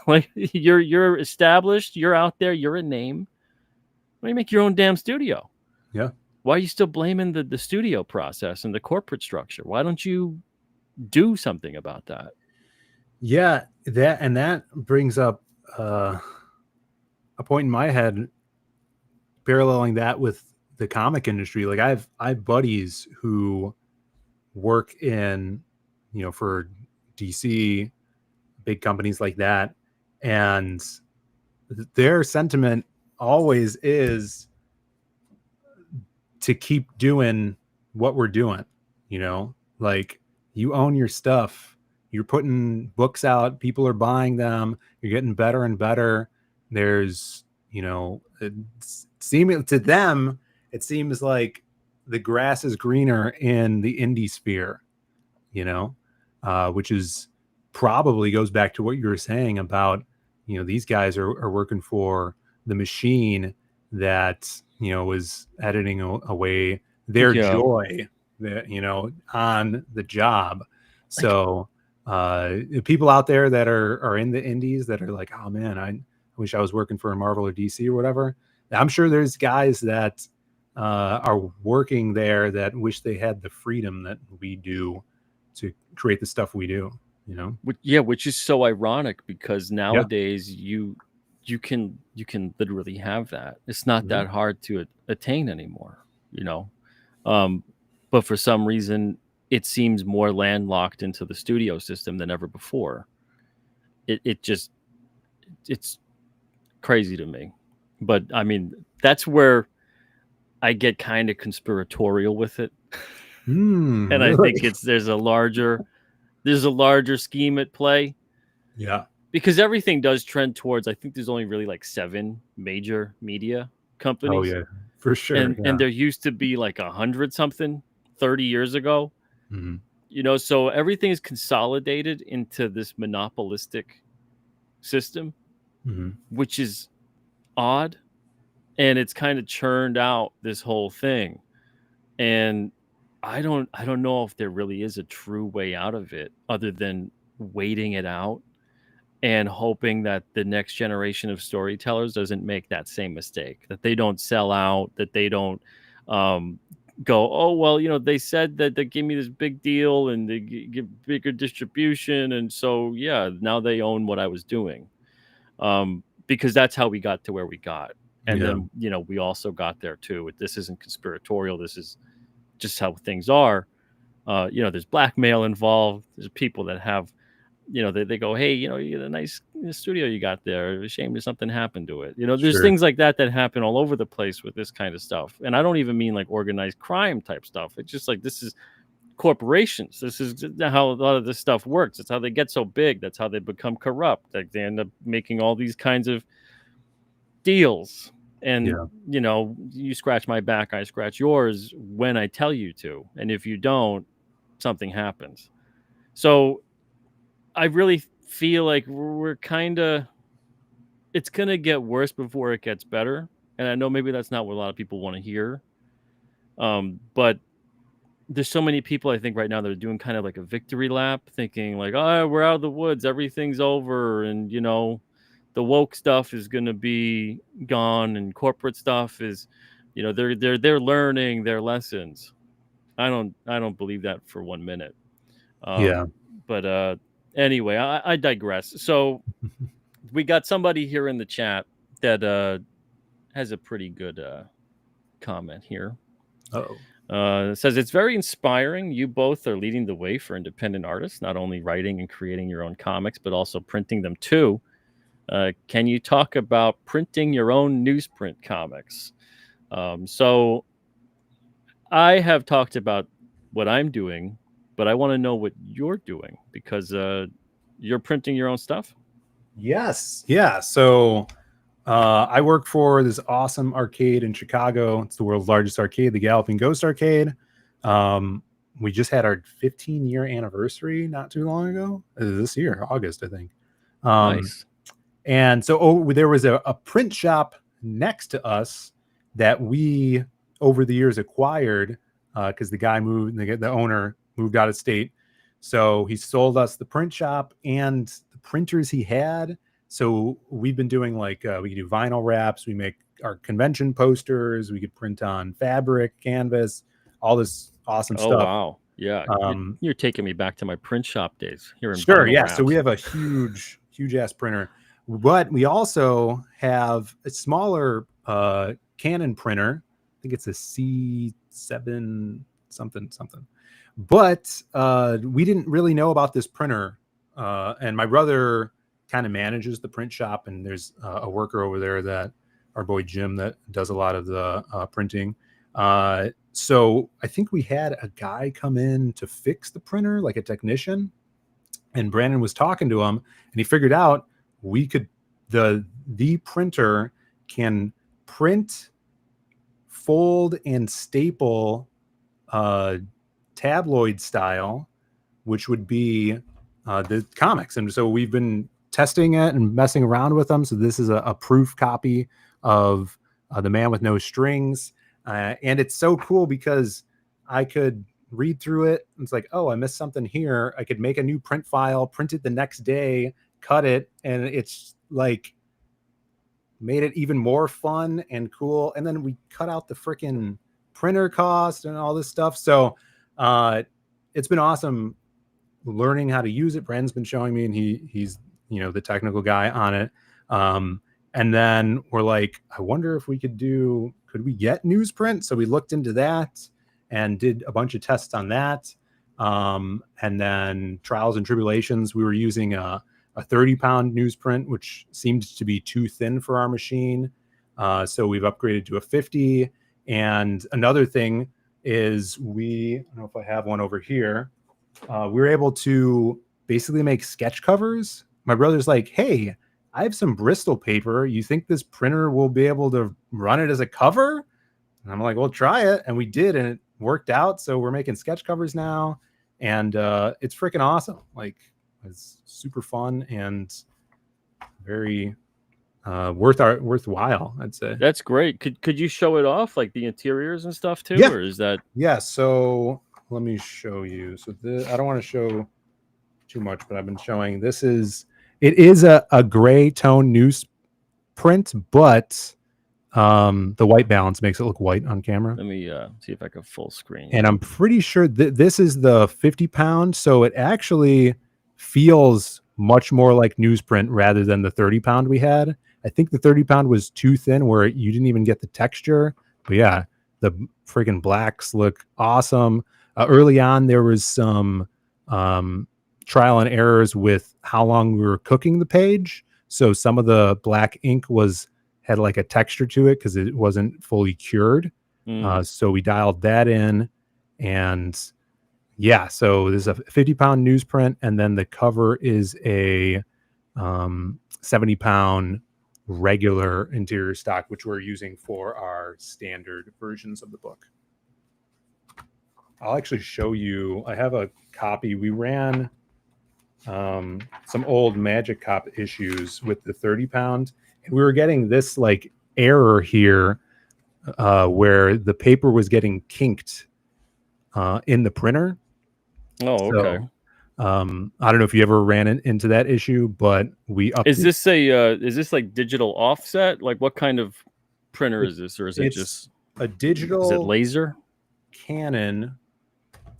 like you're established, you're out there, you're a name. Why don't you make your own damn studio? Yeah. Why are you still blaming the studio process and the corporate structure? Why don't you do something about that? Yeah, that brings up a point in my head, paralleling that with the comic industry. Like I've buddies who work in, for DC, big companies like that, and their sentiment always is to keep doing what we're doing. Like you own your stuff, you're putting books out, people are buying them, you're getting better and better. There's, it's seeming to them, it seems like the grass is greener in the indie sphere, which is probably goes back to what you were saying about, these guys are working for the machine that, was editing away their joy, that, on the job. So people out there that are in the indies that are like, oh man, I wish I was working for a Marvel or DC or whatever. I'm sure there's guys that are working there that wish they had the freedom that we do to create the stuff we do, which is so ironic because nowadays you can literally have that. It's not that hard to attain anymore, but for some reason it seems more landlocked into the studio system than ever before. It's crazy to me. But I mean, that's where I get kind of conspiratorial with it. And really? I think there's a larger scheme at play. Yeah. Because everything does trend towards, I think there's only really like 7 major media companies. Oh yeah, for sure. And there used to be like 100 something 30 years ago. Mm-hmm. So everything is consolidated into this monopolistic system, which is odd. And it's kind of churned out this whole thing. And I don't know if there really is a true way out of it other than waiting it out and hoping that the next generation of storytellers doesn't make that same mistake, that they don't sell out, that they don't go, oh, well, they said that they gave me this big deal and they give bigger distribution. And so, yeah, now they own what I was doing. Because that's how we got to where we got. And then, we also got there too. This isn't conspiratorial. This is just how things are. There's blackmail involved. There's people that have, they go, hey, you get a nice studio you got there. It's a shame if something happened to it. There's things like that happen all over the place with this kind of stuff. And I don't even mean like organized crime type stuff. It's just like, this is corporations. This is how a lot of this stuff works. It's how they get so big. That's how they become corrupt. Like they end up making all these kinds of deals. And, you scratch my back, I scratch yours when I tell you to. And if you don't, something happens. So I really feel like we're kind of, it's going to get worse before it gets better. And I know maybe that's not what a lot of people want to hear. But there's so many people, I think, right now that are doing kind of like a victory lap, thinking like, oh, we're out of the woods, everything's over. And, the woke stuff is going to be gone and corporate stuff is, they're learning their lessons. I don't believe that for 1 minute. But anyway, I digress. So we got somebody here in the chat that has a pretty good comment here. It says, it's very inspiring. You both are leading the way for independent artists, not only writing and creating your own comics, but also printing them too. Can you talk about printing your own newsprint comics? So I have talked about what I'm doing, but I want to know what you're doing because you're printing your own stuff. Yes. Yeah. So I work for this awesome arcade in Chicago. It's the world's largest arcade, the Galloping Ghost Arcade. We just had our 15-year anniversary not too long ago. This year, August, I think. Nice. And so there was a print shop next to us that we over the years acquired because the guy moved, the owner moved out of state. So he sold us the print shop and the printers he had. So we've been doing like we can do vinyl wraps, we make our convention posters, we could print on fabric, canvas, all this awesome Oh stuff. wow. Yeah. You're taking me back to my print shop days here in Sure, Vinyl yeah. Wraps. So we have a huge ass printer, but we also have a smaller Canon printer. I think it's a C7 something. But we didn't really know about this printer, and my brother kind of manages the print shop, and there's a worker over there that our boy Jim that does a lot of the printing. So I think we had a guy come in to fix the printer, like a technician, and Brandon was talking to him, and he figured out we could the printer can print, fold, and staple tabloid style, which would be the comics. And so we've been testing it and messing around with them. So this is a proof copy of The Man with No Strings. And it's so cool because I could read through it. It's like, oh, I missed something here. I could make a new print file, print it the next day, cut it. And it's like made it even more fun and cool. And then we cut out the freaking printer cost and all this stuff. So it's been awesome learning how to use it. Brandon's been showing me, and he's the technical guy on it. And then we're like, I wonder if could we get newsprint? So we looked into that and did a bunch of tests on that. And then trials and tribulations, we were using a 30-pound newsprint, which seemed to be too thin for our machine. So we've upgraded to a 50. And another thing is I don't know if I have one over here. We were able to basically make sketch covers. My brother's like, hey, I have some Bristol paper. You think this printer will be able to run it as a cover? And I'm like, well, try it. And we did, and it worked out. So we're making sketch covers now. And it's freaking awesome. Like, it's super fun and very worthwhile, I'd say. That's great. Could you show it off, like the interiors and stuff too? Yeah. Or is that? Yeah. So let me show you. So I don't want to show too much, but I've been showing. It is a gray tone newsprint, but the white balance makes it look white on camera. Let me see if I can full screen. And I'm pretty sure this is the 50-pound, so it actually feels much more like newsprint rather than the 30-pound we had. I think the 30-pound was too thin where you didn't even get the texture. But yeah, the freaking blacks look awesome. Early on, there was some trial and errors with how long we were cooking the page. So some of the black ink had like a texture to it because it wasn't fully cured. So we dialed that in, and yeah, so this is a 50-pound newsprint, and then the cover is a 70-pound regular interior stock, which we're using for our standard versions of the book. I'll actually show you. I have a copy. We ran some old Magic Cop issues with the 30-pound, and we were getting this like error here where the paper was getting kinked in the printer. Oh, okay. So, I don't know if you ever ran into that issue, but is this like digital offset? Like, what kind of printer is this, or is it just a digital? Is it laser? Canon?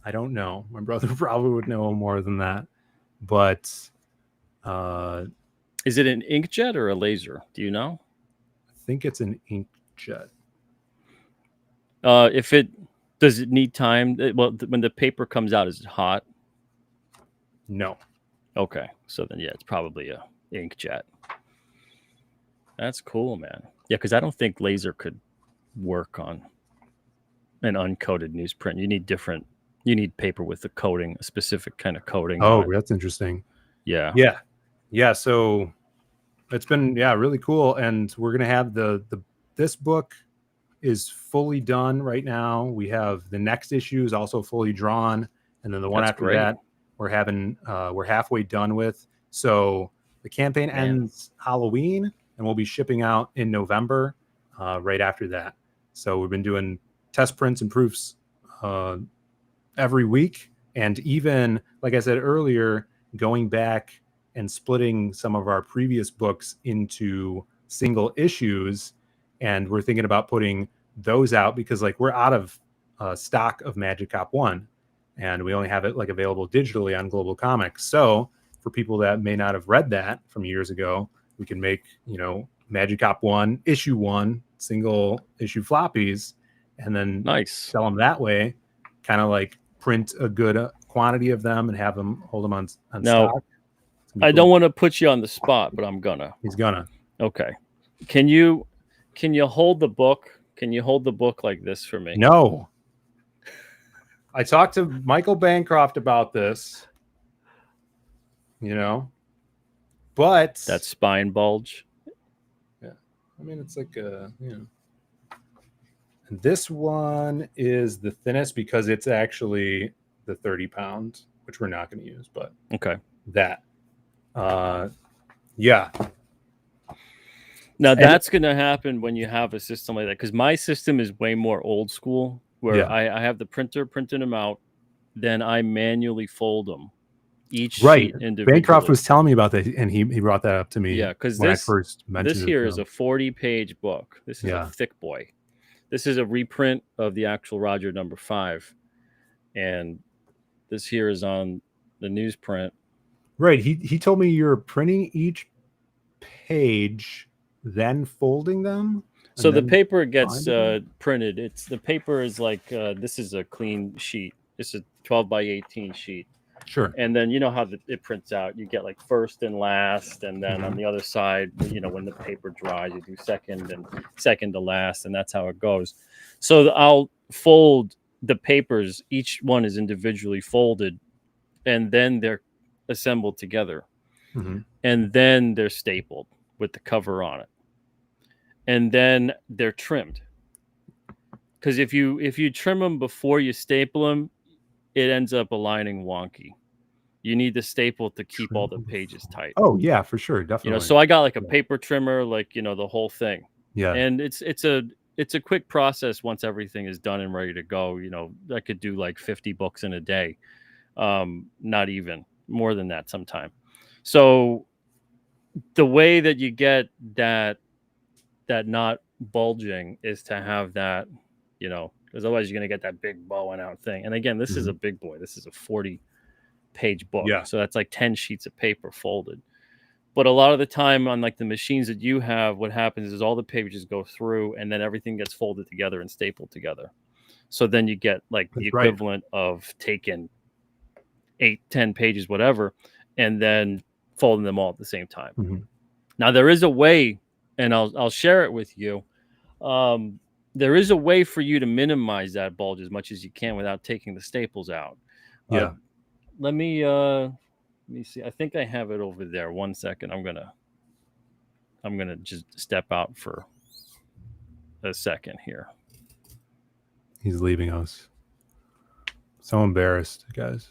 I don't know. My brother probably would know more than that. But is it an inkjet or a laser? Do you know? I think it's an inkjet. Does it need time? Well, when the paper comes out, is it hot? No. Okay, so then yeah, it's probably a inkjet. That's cool, man. Yeah, because I don't think laser could work on an uncoated newsprint. You need paper with a coating, a specific kind of coating. Oh, that's interesting. Yeah. Yeah. So it's been really cool, and we're gonna have this book is fully done right now. We have the next issue is also fully drawn, and then the one after that we're halfway done with. So The campaign ends Halloween, and we'll be shipping out in November, right after that. So we've been doing test prints and proofs every week, and even, like I said earlier, going back and splitting some of our previous books into single issues, and we're thinking about putting those out because, like, we're out of stock of Magic Cop 1, and we only have it like available digitally on Global Comics. So for people that may not have read that from years ago, we can make, Magic Cop 1, issue 1, single issue floppies, and then sell them that way, kind of like print a good quantity of them and have them, hold them on Now, stock. I don't want to put you on the spot, but I'm gonna. He's gonna. Okay. Can you hold the book? Can you hold the book like this for me? No. I talked to Michael Bancroft about this, but that spine bulge. Yeah. I mean, it's like And this one is the thinnest because it's actually the 30-pound, which we're not going to use, but okay. That. Yeah. Now that's going to happen when you have a system like that, because my system is way more old school, where I have the printer printing them out, then I manually fold them each sheet individually. Bancroft was telling me about that, and he brought that up to me. Yeah, because when I first mentioned this it here to is him. a 40-page book. This is a thick boy. This is a reprint of the actual Roger number 5, and this here is on the newsprint. Right. He told me you're printing each page, then folding them. So the paper gets printed. The paper is like this is a clean sheet. This is a 12 by 18 sheet. Sure. And then you know how it prints out. You get like first and last, and then on the other side, when the paper dries, you do second and second to last, and that's how it goes. So I'll fold the papers. Each one is individually folded, and then they're assembled together, and then they're stapled with the cover on it, and then they're trimmed. Because if you trim them before you staple them, it ends up aligning wonky. You need the staple to keep all the pages tight. Oh yeah, for sure, definitely. So I got like a paper trimmer, like the whole thing. Yeah. And it's a quick process once everything is done and ready to go. I could do like 50 books in a day, not even more than that sometime. So the way that you get that not bulging is to have that, because otherwise you're going to get that big bowing out thing. And again, this is a big boy. This is a 40-page book. Yeah. So that's like 10 sheets of paper folded. But a lot of the time on like the machines that you have, what happens is all the pages go through and then everything gets folded together and stapled together. So then you get like the equivalent of taking 8-10 pages, whatever, and then folding them all at the same time. Now there is a way, and I'll share it with you. There is a way for you to minimize that bulge as much as you can without taking the staples out. Yeah. Let me see. I think I have it over there. 1 second. I'm gonna just step out for a second here. He's leaving us. So embarrassed, guys.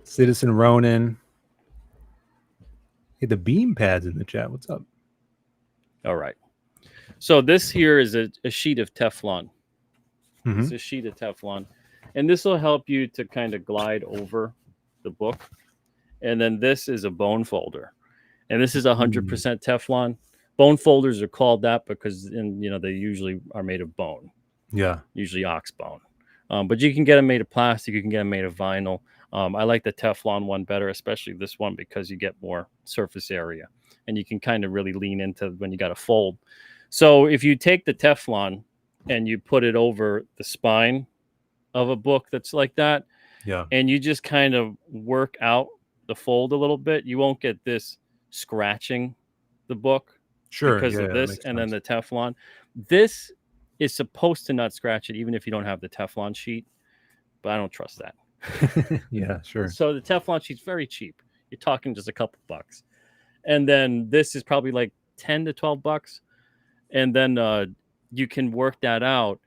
Citizen Ronan. Hey, the beam pads in the chat. What's up? All right. So this here is a sheet of Teflon. It's a sheet of Teflon. And this will help you to kind of glide over the book. And then this is a bone folder. And this is 100% Teflon. Bone folders are called that because they usually are made of bone. Yeah. Usually ox bone. But you can get them made of plastic. You can get them made of vinyl. I like the Teflon one better, especially this one, because you get more surface area. And you can kind of really lean into when you got to fold. So if you take the Teflon and you put it over the spine of a book that's like that, and you just kind of work out the fold a little bit, you won't get this scratching the book because of this and then the Teflon. This is supposed to not scratch it even if you don't have the Teflon sheet, but I don't trust that. Yeah, sure. So the Teflon sheet's very cheap. You're talking just a couple bucks. And then this is probably like $10 to $12. And then you can work that out.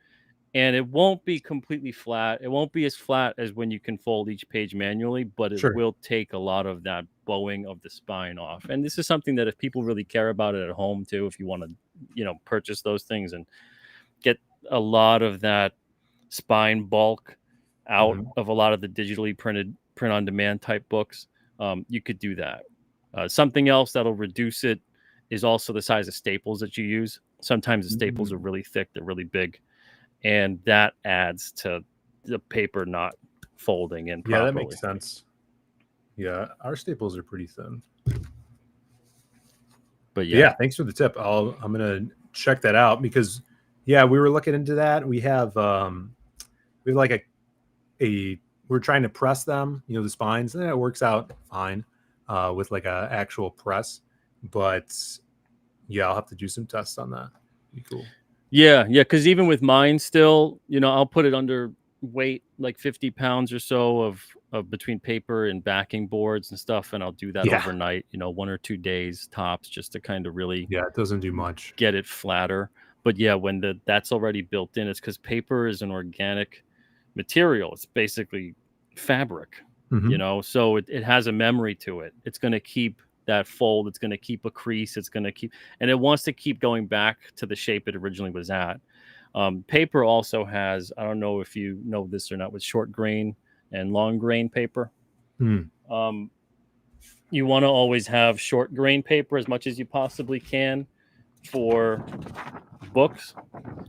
and it won't be completely flat. It won't be as flat as when you can fold each page manually, but it Sure. will take a lot of that bowing of the spine off. And this is something that if people really care about it at home too, if you want to, purchase those things and get a lot of that spine bulk out of a lot of the digitally printed print on demand type books, you could do that. Something else that'll reduce it is also the size of staples that you use. Sometimes the staples are really thick, they're really big, and that adds to the paper not folding in properly. Yeah, that makes sense. Yeah, our staples are pretty thin. But yeah, thanks for the tip. I'm gonna check that out because we were looking into that. We have like we're trying to press them, the spines, and it works out fine with like a actual press. But I'll have to do some tests on that. Be cool. Yeah, because even with mine still, I'll put it under weight, like 50 pounds or so of between paper and backing boards and stuff, and I'll do that overnight, 1 or 2 days tops, just to kind of really it doesn't do much, get it flatter. But when that's already built in, it's because paper is an organic material. It's basically fabric, so it has a memory to it. It's going to keep that fold, it's going to keep a crease, it's going to keep, and it wants to keep going back to the shape it originally was at. Paper also has, I don't know if you know this or not, with short grain and long grain paper. You want to always have short grain paper as much as you possibly can for books.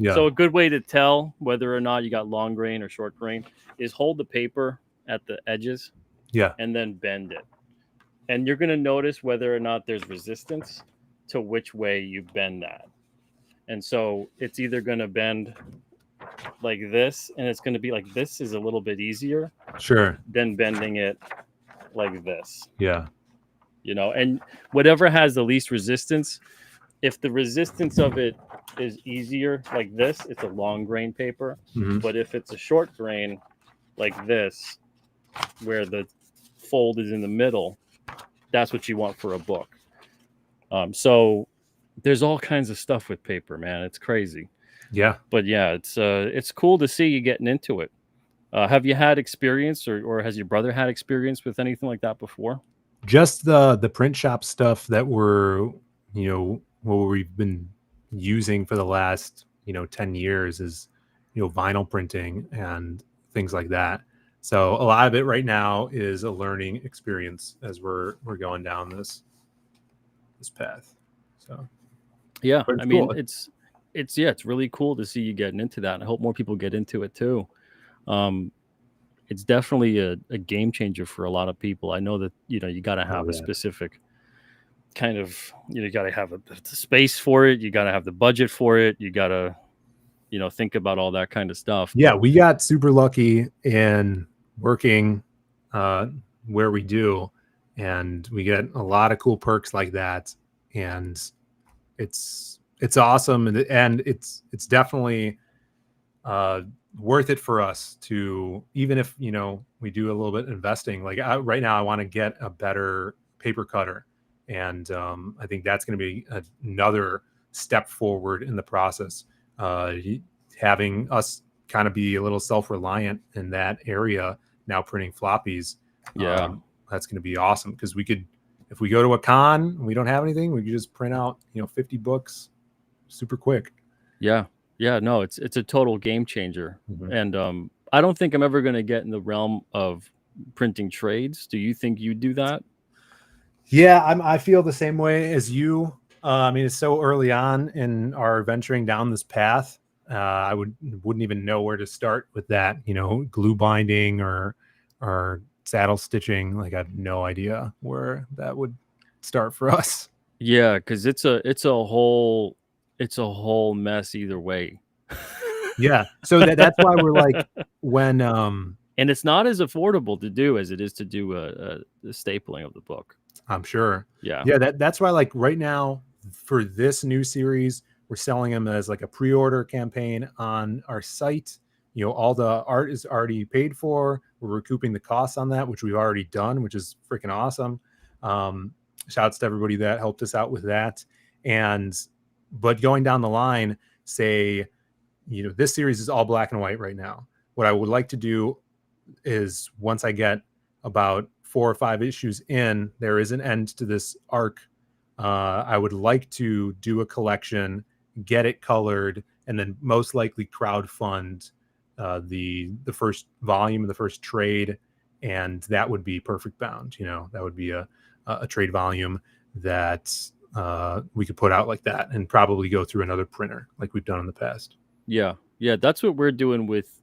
So a good way to tell whether or not you got long grain or short grain is hold the paper at the edges and then bend it. And you're going to notice whether or not there's resistance to which way you bend that. And so it's either going to bend like this, and it's going to be like this is a little bit easier. Sure. Than bending it like this. Yeah. And whatever has the least resistance, if the resistance of it is easier like this, it's a long grain paper. But if it's a short grain like this, where the fold is in the middle, that's what you want for a book. So there's all kinds of stuff with paper, man. It's crazy. Yeah. But it's cool to see you getting into it. Have you had experience or has your brother had experience with anything like that before? Just the print shop stuff that what we've been using for the last, 10 years is, vinyl printing and things like that. So a lot of it right now is a learning experience as we're going down this path. So I mean, cool. It's really cool to see you getting into that. And I hope more people get into it too. It's definitely a game changer for a lot of people. I know that, you got to have a specific kind of, you got to have the space for it. You got to have the budget for it. You got to, think about all that kind of stuff. Yeah. We got super lucky in working where we do, and we get a lot of cool perks like that. And it's awesome. And it's definitely worth it for us to, even if, we do a little bit investing, like right now I want to get a better paper cutter. And I think that's going to be another step forward in the process. Having us kind of be a little self-reliant in that area now, printing floppies. That's going to be awesome because we could, if we go to a con and we don't have anything, we could just print out 50 books super quick. No, it's a total game changer. And I don't think I'm ever going to get in the realm of printing trades. Do you think you do that? I feel the same way as you. I mean, it's so early on in our venturing down this path. I wouldn't even know where to start with that, glue binding or saddle stitching. Like I have no idea where that would start for us. Yeah, because it's a whole mess either way. Yeah, so that's why we're like when and it's not as affordable to do as it is to do the stapling of the book. I'm sure. Yeah. That's why, like right now for this new series, we're selling them as like a pre-order campaign on our site. All the art is already paid for. We're recouping the costs on that, which we've already done, which is freaking awesome. Shouts to everybody that helped us out with that. But going down the line, say this series is all black and white right now. What I would like to do is once I get about 4 or 5 issues in, there is an end to this arc. I would like to do a collection, get it colored, and then most likely crowdfund the first volume, the first trade, and that would be Perfect Bound. That would be a trade volume that we could put out like that, and probably go through another printer like we've done in the past. Yeah, that's what we're doing with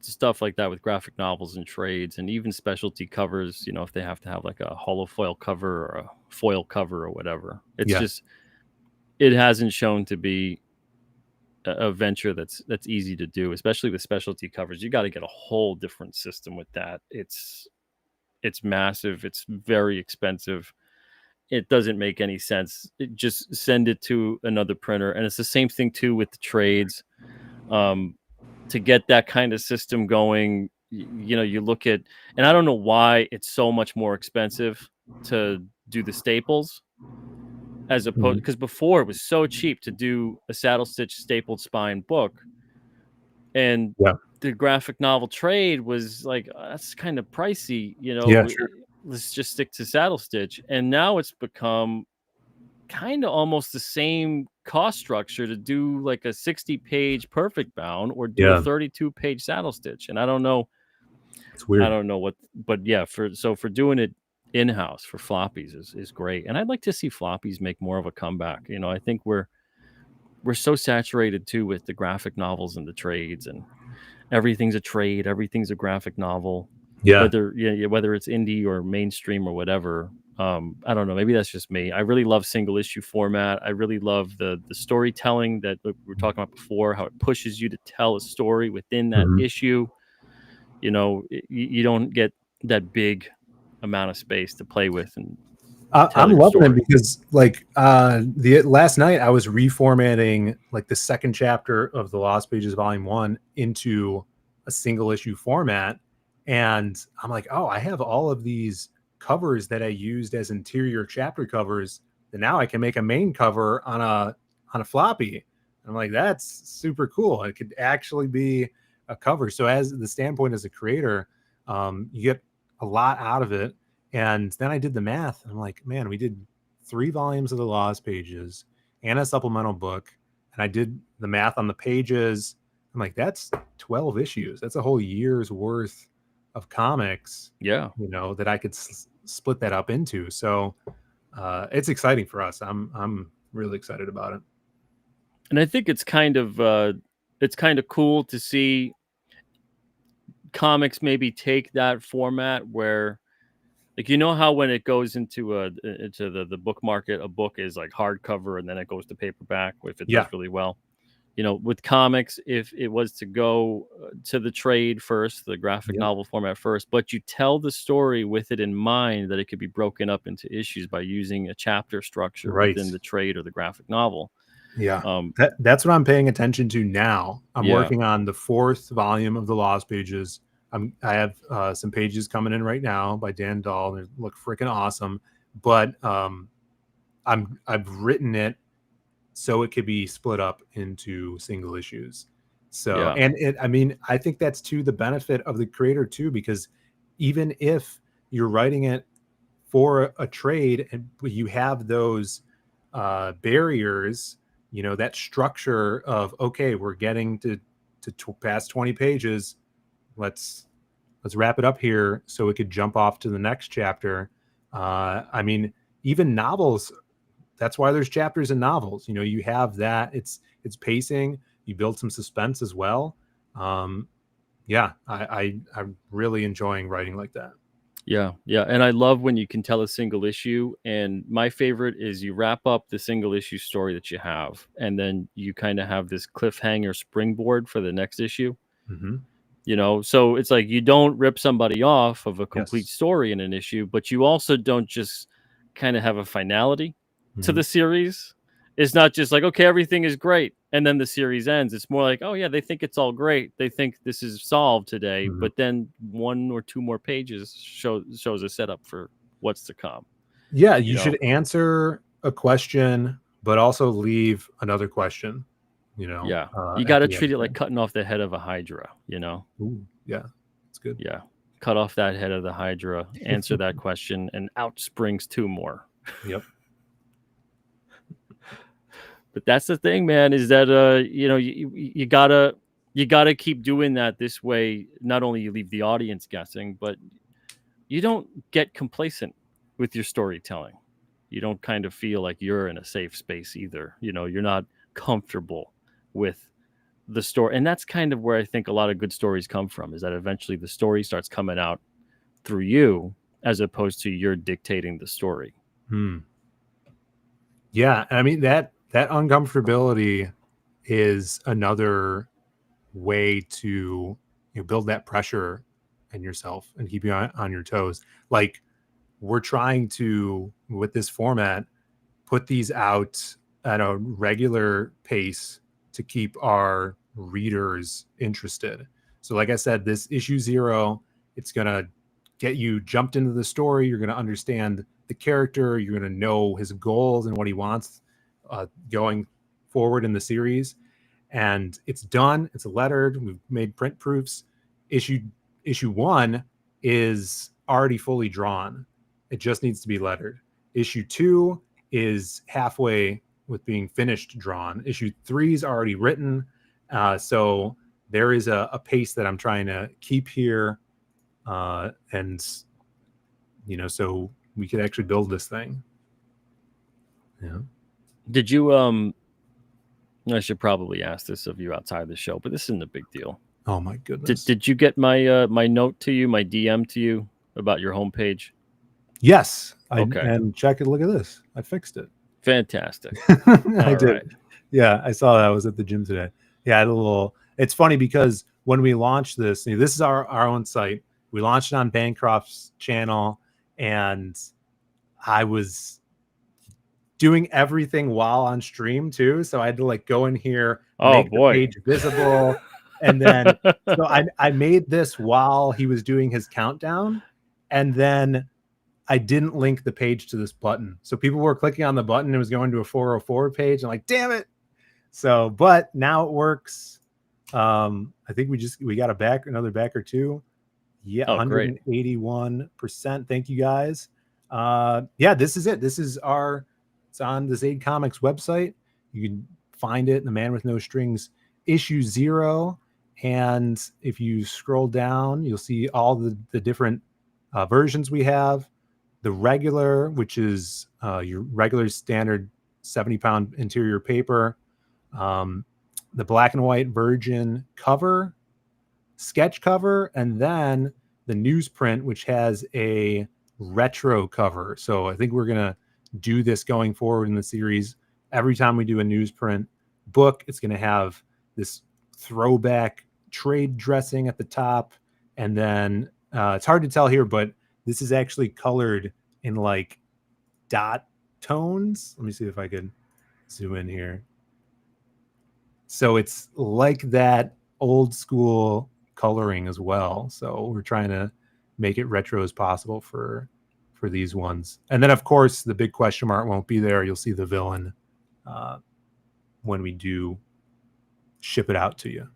stuff like that, with graphic novels and trades, and even specialty covers. If they have to have like a holofoil cover or a foil cover or whatever, it's just, it hasn't shown to be a venture that's easy to do, especially with specialty covers. You got to get a whole different system with that. It's massive. It's very expensive. It doesn't make any sense. Just send it to another printer. And it's the same thing too with the trades. To get that kind of system going, you look at, and I don't know why it's so much more expensive to do the staples as opposed, because before it was so cheap to do a saddle stitch stapled spine book, and the graphic novel trade was like, that's kind of pricey, Sure. Let's just stick to saddle stitch. And now it's become kind of almost the same cost structure to do like a 60-page Perfect Bound or do a 32-page saddle stitch. And I don't know, it's weird. I don't know what, but yeah, for doing it in-house for floppies is great. And I'd like to see floppies make more of a comeback. I think we're so saturated too with the graphic novels and the trades, and everything's a trade, everything's a graphic novel. Whether it's indie or mainstream or whatever. I don't know. Maybe that's just me. I really love single issue format. I really love the storytelling that we were talking about before, how it pushes you to tell a story within that issue. You don't get that big amount of space to play with. And I'm loving it because the last night I was reformatting like the second chapter of the Lost Pages Volume 1 into a single issue format. And I'm like, oh, I have all of these covers that I used as interior chapter covers that now I can make a main cover on a floppy. I'm like, that's super cool. It could actually be a cover. So as the standpoint as a creator, you get a lot out of it. And then I did the math, and I'm like, man, we did 3 volumes of the Lost Pages and a supplemental book, and I did the math on the pages. I'm like, that's 12 issues. That's a whole year's worth of comics, that I could split that up into. So it's exciting for us. I'm really excited about it. And I think it's kind of cool to see comics maybe take that format where, like, how when it goes into the book market, a book is like hardcover and then it goes to paperback if it does really well. With comics, if it was to go to the trade first, the graphic novel format first, but you tell the story with it in mind that it could be broken up into issues by using a chapter structure within the trade or the graphic novel. That's what I'm paying attention to now. I'm working on the 4th volume of the Lost Pages. I have some pages coming in right now by Dan Dahl. They look freaking awesome, but I've written it so it could be split up into single issues. So, I think that's to the benefit of the creator too, because even if you're writing it for a trade and you have those barriers, that structure of, okay, we're getting to past 20 pages. Let's wrap it up here so it could jump off to the next chapter. Even novels, that's why there's chapters in novels. You have that. It's pacing. You build some suspense as well. I'm really enjoying writing like that. Yeah. And I love when you can tell a single issue. And my favorite is you wrap up the single issue story that you have, and then you kind of have this cliffhanger springboard for the next issue. So it's like you don't rip somebody off of a complete story in an issue, but you also don't just kind of have a finality to the series. It's not just like, okay, everything is great, and then the series ends. It's more like, oh yeah, they think it's all great. They think this is solved today, but then 1 or 2 more pages shows a setup for what's to come. You should answer a question, but also leave another question. Yeah. You at got to the treat end it like there. cutting off the head of a hydra, Ooh, yeah, it's good. Yeah. Cut off that head of the hydra, answer that question, and out springs two more. Yep. But that's the thing, man, is that you gotta keep doing that. This way, not only you leave the audience guessing, but you don't get complacent with your storytelling. You don't kind of feel like you're in a safe space either. You're not comfortable with the story. And that's kind of where I think a lot of good stories come from, is that eventually the story starts coming out through you as opposed to you're dictating the story. Yeah, I mean that uncomfortability is another way to build that pressure in yourself and keep you on your toes. Like, we're trying to, with this format, put these out at a regular pace to keep our readers interested. So like I said, this issue 0, it's going to get you jumped into the story. You're going to understand the character. You're going to know his goals and what he wants going forward in the series. And it's done. It's lettered. We've made print proofs. Issue 1 is already fully drawn. It just needs to be lettered. Issue 2 is halfway with being finished drawn. Issue 3 is already written. So there is a pace that I'm trying to keep here. And so we could actually build this thing. Yeah. Did you I should probably ask this of you outside the show, but this isn't a big deal. Oh my goodness. Did you get my my note to you, my DM to you about your homepage? Yes. Okay. And check it. Look at this. I fixed it. Fantastic. I did. Right. Yeah, I saw that. I was at the gym today. Yeah, I had a little. It's funny because when we launched this, this is our own site. We launched it on Bancroft's channel, and I was doing everything while on stream too. So I had to go in here, make the page visible. And then so I made this while he was doing his countdown. And then I didn't link the page to this button. So people were clicking on the button and it was going to a 404 page. I'm like, damn it. So, but now it works. I think we got another back or two. Yeah. 181%. Thank you guys. Yeah, this is it. It's on the Zaid Comics website. You can find it in the Man with No Strings issue 0. And if you scroll down, you'll see all the different versions we have. The regular, which is your regular standard 70-pound interior paper. The black and white virgin cover, sketch cover, and then the newsprint, which has a retro cover. So I think we're going to do this going forward in the series. Every time we do a newsprint book, it's going to have this throwback trade dressing at the top. And then it's hard to tell here, but this is actually colored in dot tones. Let me see if I could zoom in here. So it's like that old school coloring as well. So we're trying to make it retro as possible for these ones. And then of course the big question mark won't be there. You'll see the villain when we do ship it out to you.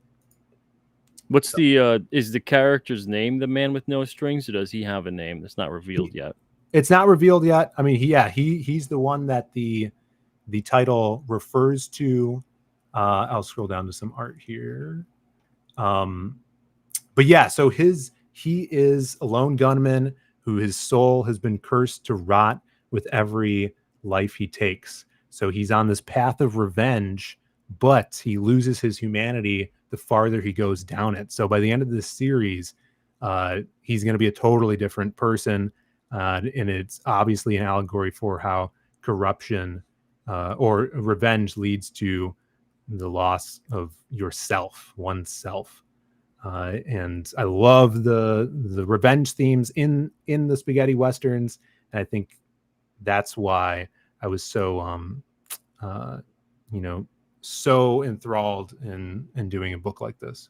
What's is the character's name the Man with No Strings, or does he have a name that's not revealed yet? It's not revealed yet. I mean, he's the one that the title refers to. I'll scroll down to some art here. But yeah, so he is a lone gunman who his soul has been cursed to rot with every life he takes. So he's on this path of revenge, but he loses his humanity the farther he goes down it. So by the end of this series, he's going to be a totally different person. And it's obviously an allegory for how corruption or revenge leads to the loss of yourself, oneself. And I love the revenge themes in the spaghetti westerns. And I think that's why I was so, so enthralled in doing a book like this.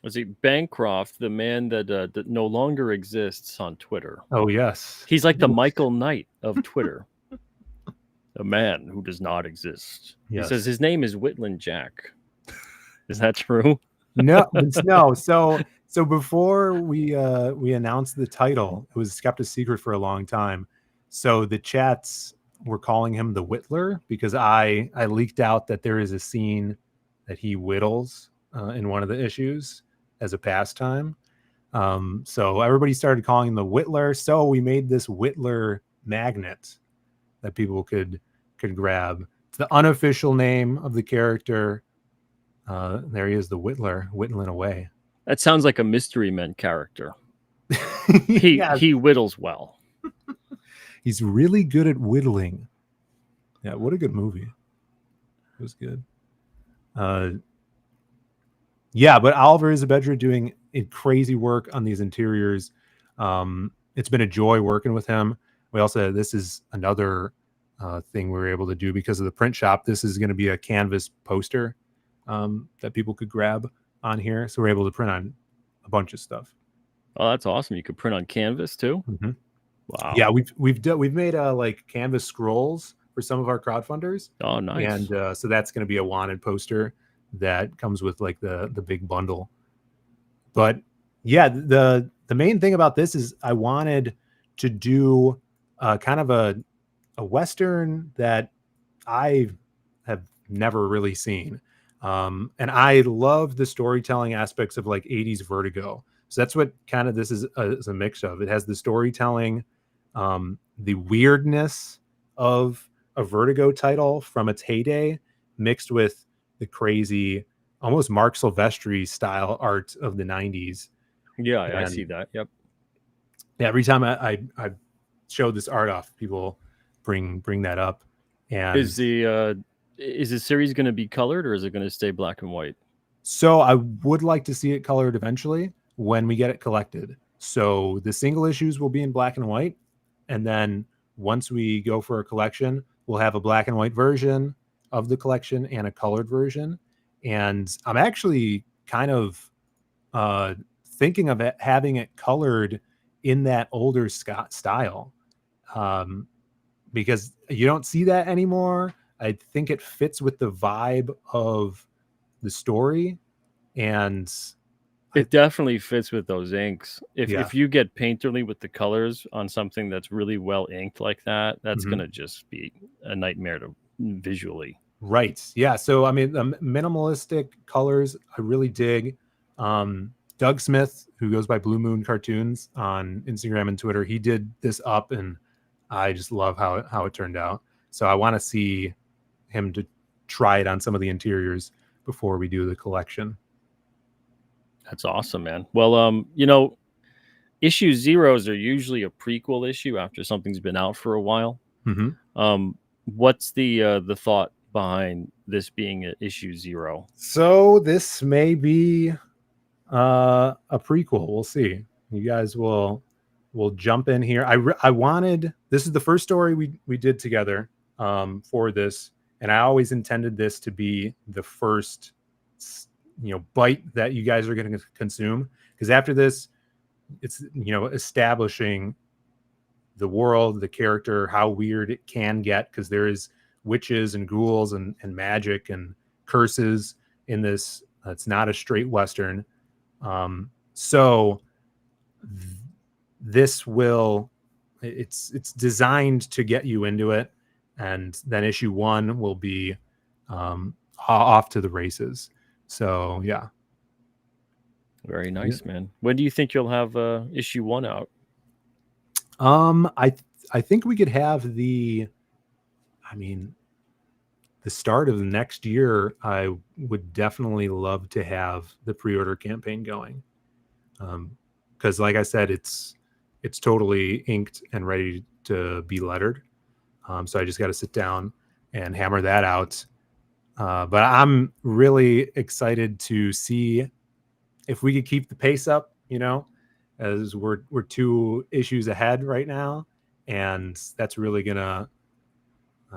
Was he Bancroft, the man that no longer exists on Twitter? Oh, yes. He's like the Michael Knight of Twitter. A man who does not exist. Yes. He says his name is Whitland Jack. Is that true? No, no. So before we announced the title, it was kept a secret for a long time. So the chats were calling him the Whittler because I leaked out that there is a scene that he whittles in one of the issues as a pastime. So everybody started calling him the Whittler. So we made this Whittler magnet that people could grab. It's the unofficial name of the character. There he is, the Whittler, whittling away. That sounds like a Mystery Men character. He whittles well. He's really good at whittling. Yeah, what a good movie. It was good. Yeah, but Oliver Isabedra doing crazy work on these interiors. It's been a joy working with him. We also, this is another thing we were able to do because of the print shop. This is going to be a canvas poster that people could grab on here. So we're able to print on a bunch of stuff. Oh, that's awesome. You could print on canvas too. Mm-hmm. Wow. Yeah, we've made like canvas scrolls for some of our crowdfunders. Oh, nice. And so that's going to be a wanted poster that comes with like the big bundle. But yeah, the main thing about this is I wanted to do kind of a Western that I have never really seen. And I love the storytelling aspects of like 80s Vertigo. So that's what kind of this is a mix of. It has the storytelling, the weirdness of a Vertigo title from its heyday, mixed with the crazy, almost Mark Silvestri style art of the 90s. Yeah, I see that. Yep. Every time I show this art off, people bring that up. And is the series going to be colored or is it going to stay black and white? So I would like to see it colored eventually when we get it collected. So the single issues will be in black and white. And then once we go for a collection, we'll have a black and white version of the collection and a colored version. And I'm actually kind of thinking of having it colored in that older Scott style, because you don't see that anymore. I think it fits with the vibe of the story, and it definitely fits with those inks. If you get painterly with the colors on something that's really well inked like that, that's going to just be a nightmare to visually. Right. Yeah. So, I mean, the minimalistic colors, I really dig. Doug Smith, who goes by Blue Moon Cartoons on Instagram and Twitter, he did this up, and I just love how it turned out. So I want to see him to try it on some of the interiors before we do the collection. That's awesome, man. Well, issue zeros are usually a prequel issue after something's been out for a while. Mm-hmm. What's the thought behind this being an issue 0? So this may be a prequel. We'll see. You guys will jump in here. I wanted, this is the first story we did together for this, and I always intended this to be the first bite that you guys are going to consume, because after this it's establishing the world, the character, how weird it can get, because there is witches and ghouls and magic and curses in this. It's not a straight Western. So this will, it's designed to get you into it, and then issue 1 will be off to the races. So yeah, very nice, man. When do you think you'll have issue 1 out? I think we could have the start of the next year. I would definitely love to have the pre-order campaign going, because like I said, it's totally inked and ready to be lettered. So I just got to sit down and hammer that out. But I'm really excited to see if we could keep the pace up, as we're 2 issues ahead right now. And that's really going to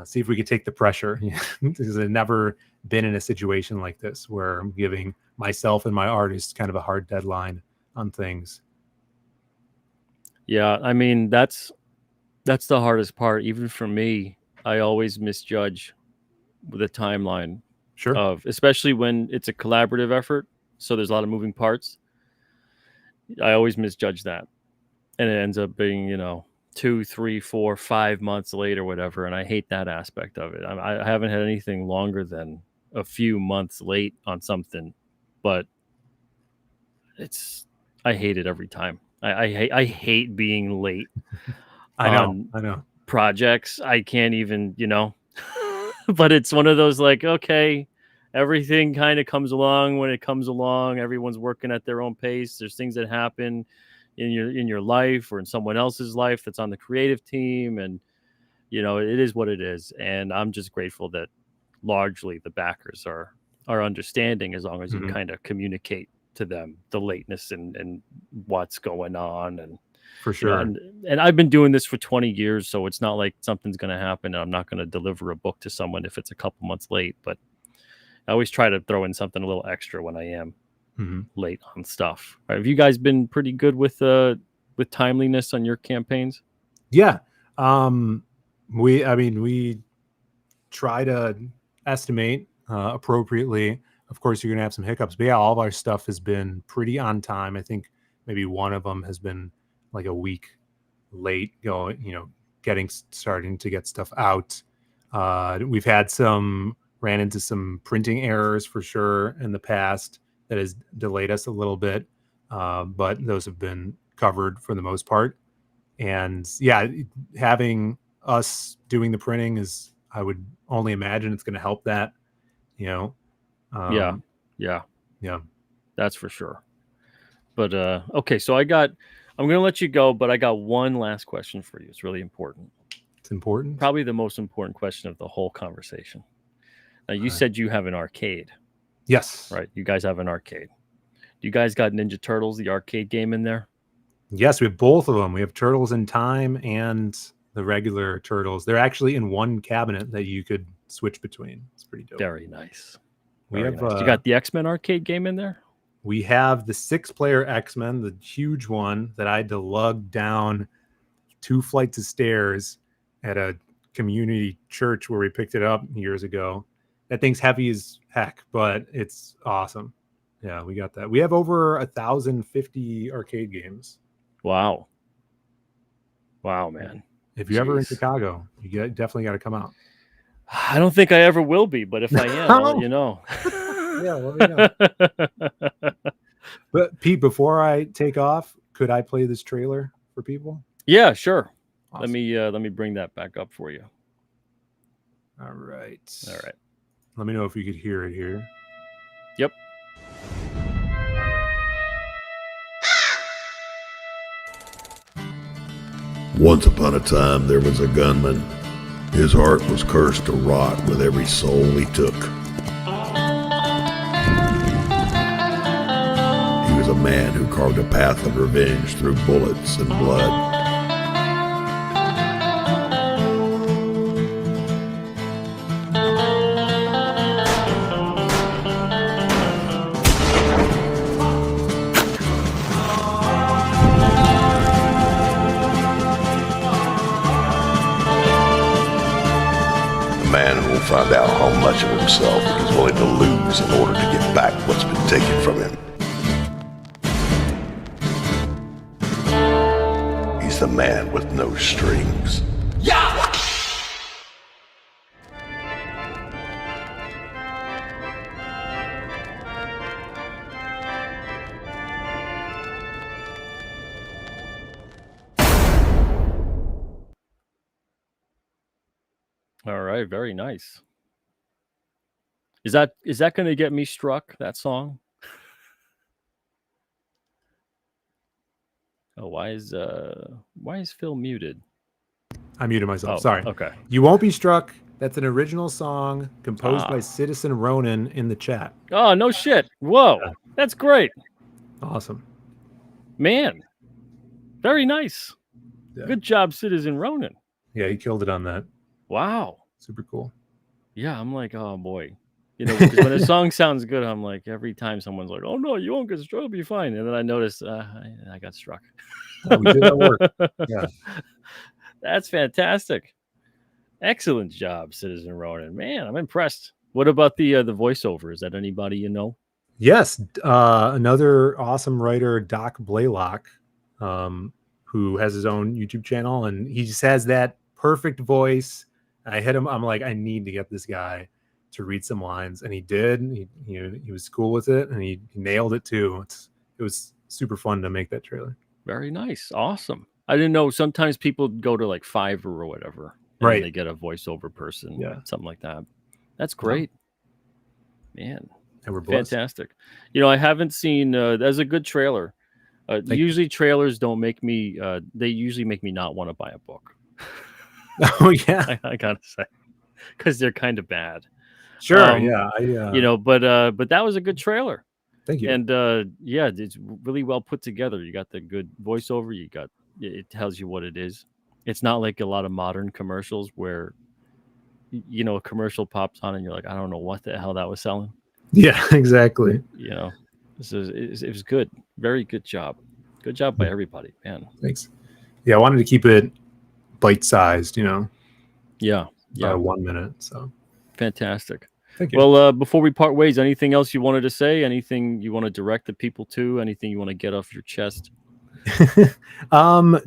see if we could take the pressure, because I've never been in a situation like this where I'm giving myself and my artist kind of a hard deadline on things. Yeah, I mean, that's the hardest part. Even for me, I always misjudge the timeline. Sure. Of, especially when it's a collaborative effort, so there's a lot of moving parts. I always misjudge that, and it ends up being 2, 3, 4, 5 months late or whatever, and I hate that aspect of it. I haven't had anything longer than a few months late on something, but I hate it every time. I hate being late. I know projects. I can't even, but it's one of those like, okay, everything kind of comes along when it comes along. Everyone's working at their own pace. There's things that happen in your life or in someone else's life that's on the creative team, and it is what it is. And I'm just grateful that largely the backers are understanding, as long as you kind of communicate to them the lateness and what's going on. And for sure. And I've been doing this for 20 years, so it's not like something's going to happen and I'm not going to deliver a book to someone if it's a couple months late. But I always try to throw in something a little extra when I am late on stuff. Have you guys been pretty good with timeliness on your campaigns? Yeah. We try to estimate appropriately. Of course, you're going to have some hiccups, but yeah, all of our stuff has been pretty on time. I think maybe one of them has been like a week late starting to get stuff out. We've had ran into some printing errors for sure in the past that has delayed us a little bit. But those have been covered for the most part. And yeah, having us doing the printing I would only imagine it's going to help that, Yeah, that's for sure. But okay, so I'm going to let you go, but I got one last question for you. It's really important. It's important? Probably the most important question of the whole conversation. Now, you said you have an arcade. Yes. Right, you guys have an arcade. You guys got Ninja Turtles, the arcade game, in there? Yes, we have both of them. We have Turtles in Time and the regular Turtles. They're actually in one cabinet that you could switch between. It's pretty dope. Very nice. Nice. You got the X-Men arcade game in there? We have the 6-player X-Men, the huge one that I had to lug down 2 flights of stairs at a community church where we picked it up years ago. That thing's heavy as heck, but it's awesome. Yeah, we got that. We have over 1,050 arcade games. Wow, man. If you're ever in Chicago, you definitely got to come out. I don't think I ever will be, but if I am, I'll let you know. Yeah, let me know. But Pete, before I take off, could I play this trailer for people? Yeah, sure. Awesome. Let me bring that back up for you. All right. Let me know if you could hear it here. Yep. Once upon a time, there was a gunman. His heart was cursed to rot with every soul he took. He was a man who carved a path of revenge through bullets and blood. Find out how much of himself he's willing to lose in order to get back what's been taken from him. He's the man with no strings. Yeah! All right, very nice. Is that going to get me struck, that song? Oh, why is Phil muted? I muted myself. Oh, sorry. Okay. You won't be struck. That's an original song composed by Citizen Ronan in the chat. Oh, no shit. Whoa. That's great. Awesome. Man. Very nice. Yeah. Good job, Citizen Ronan. Yeah, he killed it on that. Wow. Super cool. Yeah, I'm like, oh boy. Because when a song sounds good, I'm like, every time someone's like, oh no, you won't get struck, it'll be fine. And then I notice I got struck. Oh, we did that work. Yeah. That's fantastic. Excellent job, Citizen Ronan. Man, I'm impressed. What about the voiceover? Is that anybody you know? Yes, another awesome writer, Doc Blaylock, who has his own YouTube channel, and he just has that perfect voice. I hit him. I'm like, I need to get this guy to read some lines, and he did. He was cool with it, and he nailed it too. It was super fun to make that trailer. Very nice, awesome. I didn't know. Sometimes people go to like Fiverr or whatever, and right? They get a voiceover person, yeah, something like that. That's great, man. And we're blessed. Fantastic. I haven't seen. That's a good trailer. Usually trailers don't make me. They usually make me not want to buy a book. Oh yeah, I gotta say, because they're kind of bad. Sure, yeah. But that was a good trailer. Thank you. And yeah, it's really well put together. You got the good voiceover. It tells you what it is. It's not like a lot of modern commercials where a commercial pops on and you're like, I don't know what the hell that was selling. Yeah, exactly. It was good. Very good job. Good job by everybody, man. Thanks. Yeah, I wanted to keep it bite-sized, Yeah. 1 minute. So fantastic. Thank you. Well, before we part ways, anything else you wanted to say? Anything you want to direct the people to? Anything you want to get off your chest?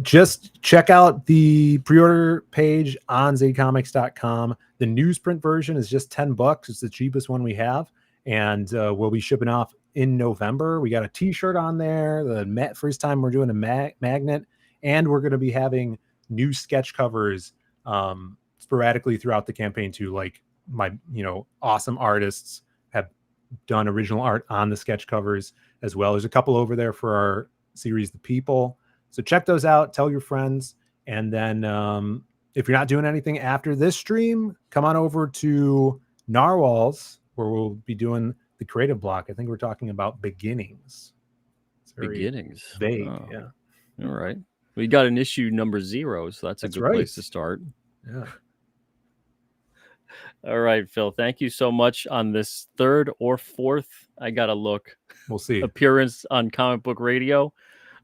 Just check out the pre-order page on zadecomics.com. The newsprint version is just $10. It's the cheapest one we have, and we'll be shipping off in November. We got a t-shirt on there. The first time we're doing a magnet, and we're going to be having new sketch covers sporadically throughout the campaign too. Like my awesome artists have done original art on the sketch covers as well. There's a couple over there for our series The People, so check those out, tell your friends, and then if you're not doing anything after this stream, come on over to Narwhal's where we'll be doing the creative block. I think we're talking about beginnings. It's very beginnings vague. Oh. Yeah, all right, we got an issue number 0, so that's a good place to start. Yeah. All right, Phil, thank you so much on this 3rd or 4th, I gotta look, we'll see, appearance on Comic Book Radio.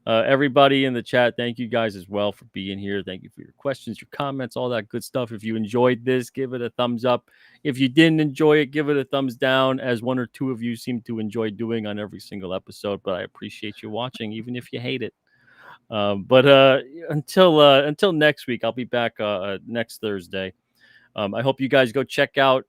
Everybody in the chat, thank you guys as well for being here. Thank you for your questions, your comments, all that good stuff. If you enjoyed this, give it a thumbs up. If you didn't enjoy it, give it a thumbs down, as 1 or 2 of you seem to enjoy doing on every single episode. But I appreciate you watching, even if you hate it. But until next week, I'll be back next Thursday. I hope you guys go check out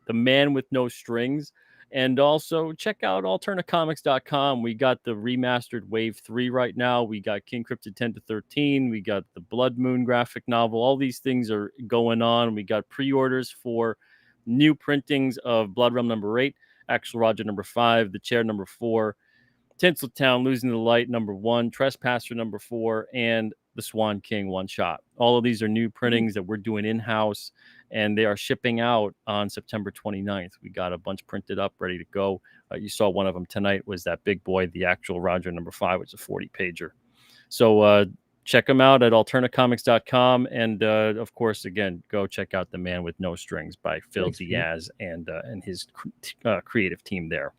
The Man with No Strings, and also check out alternacomics.com. We got the remastered Wave 3 right now. We got King Cryptid 10 to 13. We got the Blood Moon graphic novel. All these things are going on. We got pre-orders for new printings of Blood Realm number 8, Axel Roger number 5, The Chair number 4, Tinseltown Losing the Light number 1, Trespasser number 4, and the Swan King one-shot. All of these are new printings that we're doing in-house, and they are shipping out on September 29th. We got a bunch printed up, ready to go. You saw one of them tonight was that big boy, the actual Roger number 5, which is a 40-pager. So check them out at alternacomics.com. And, of course, again, go check out The Man with No Strings by Phil DIAZ and his creative team there.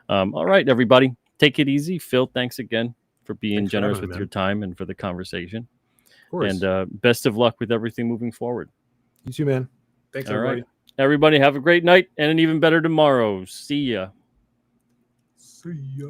All right, everybody, take it easy. Phil, thanks again for being generous with your time and for the conversation. Of course. And best of luck with everything moving forward. You too, man. Thanks, everybody. Right. Everybody have a great night and an even better tomorrow. See ya. See ya.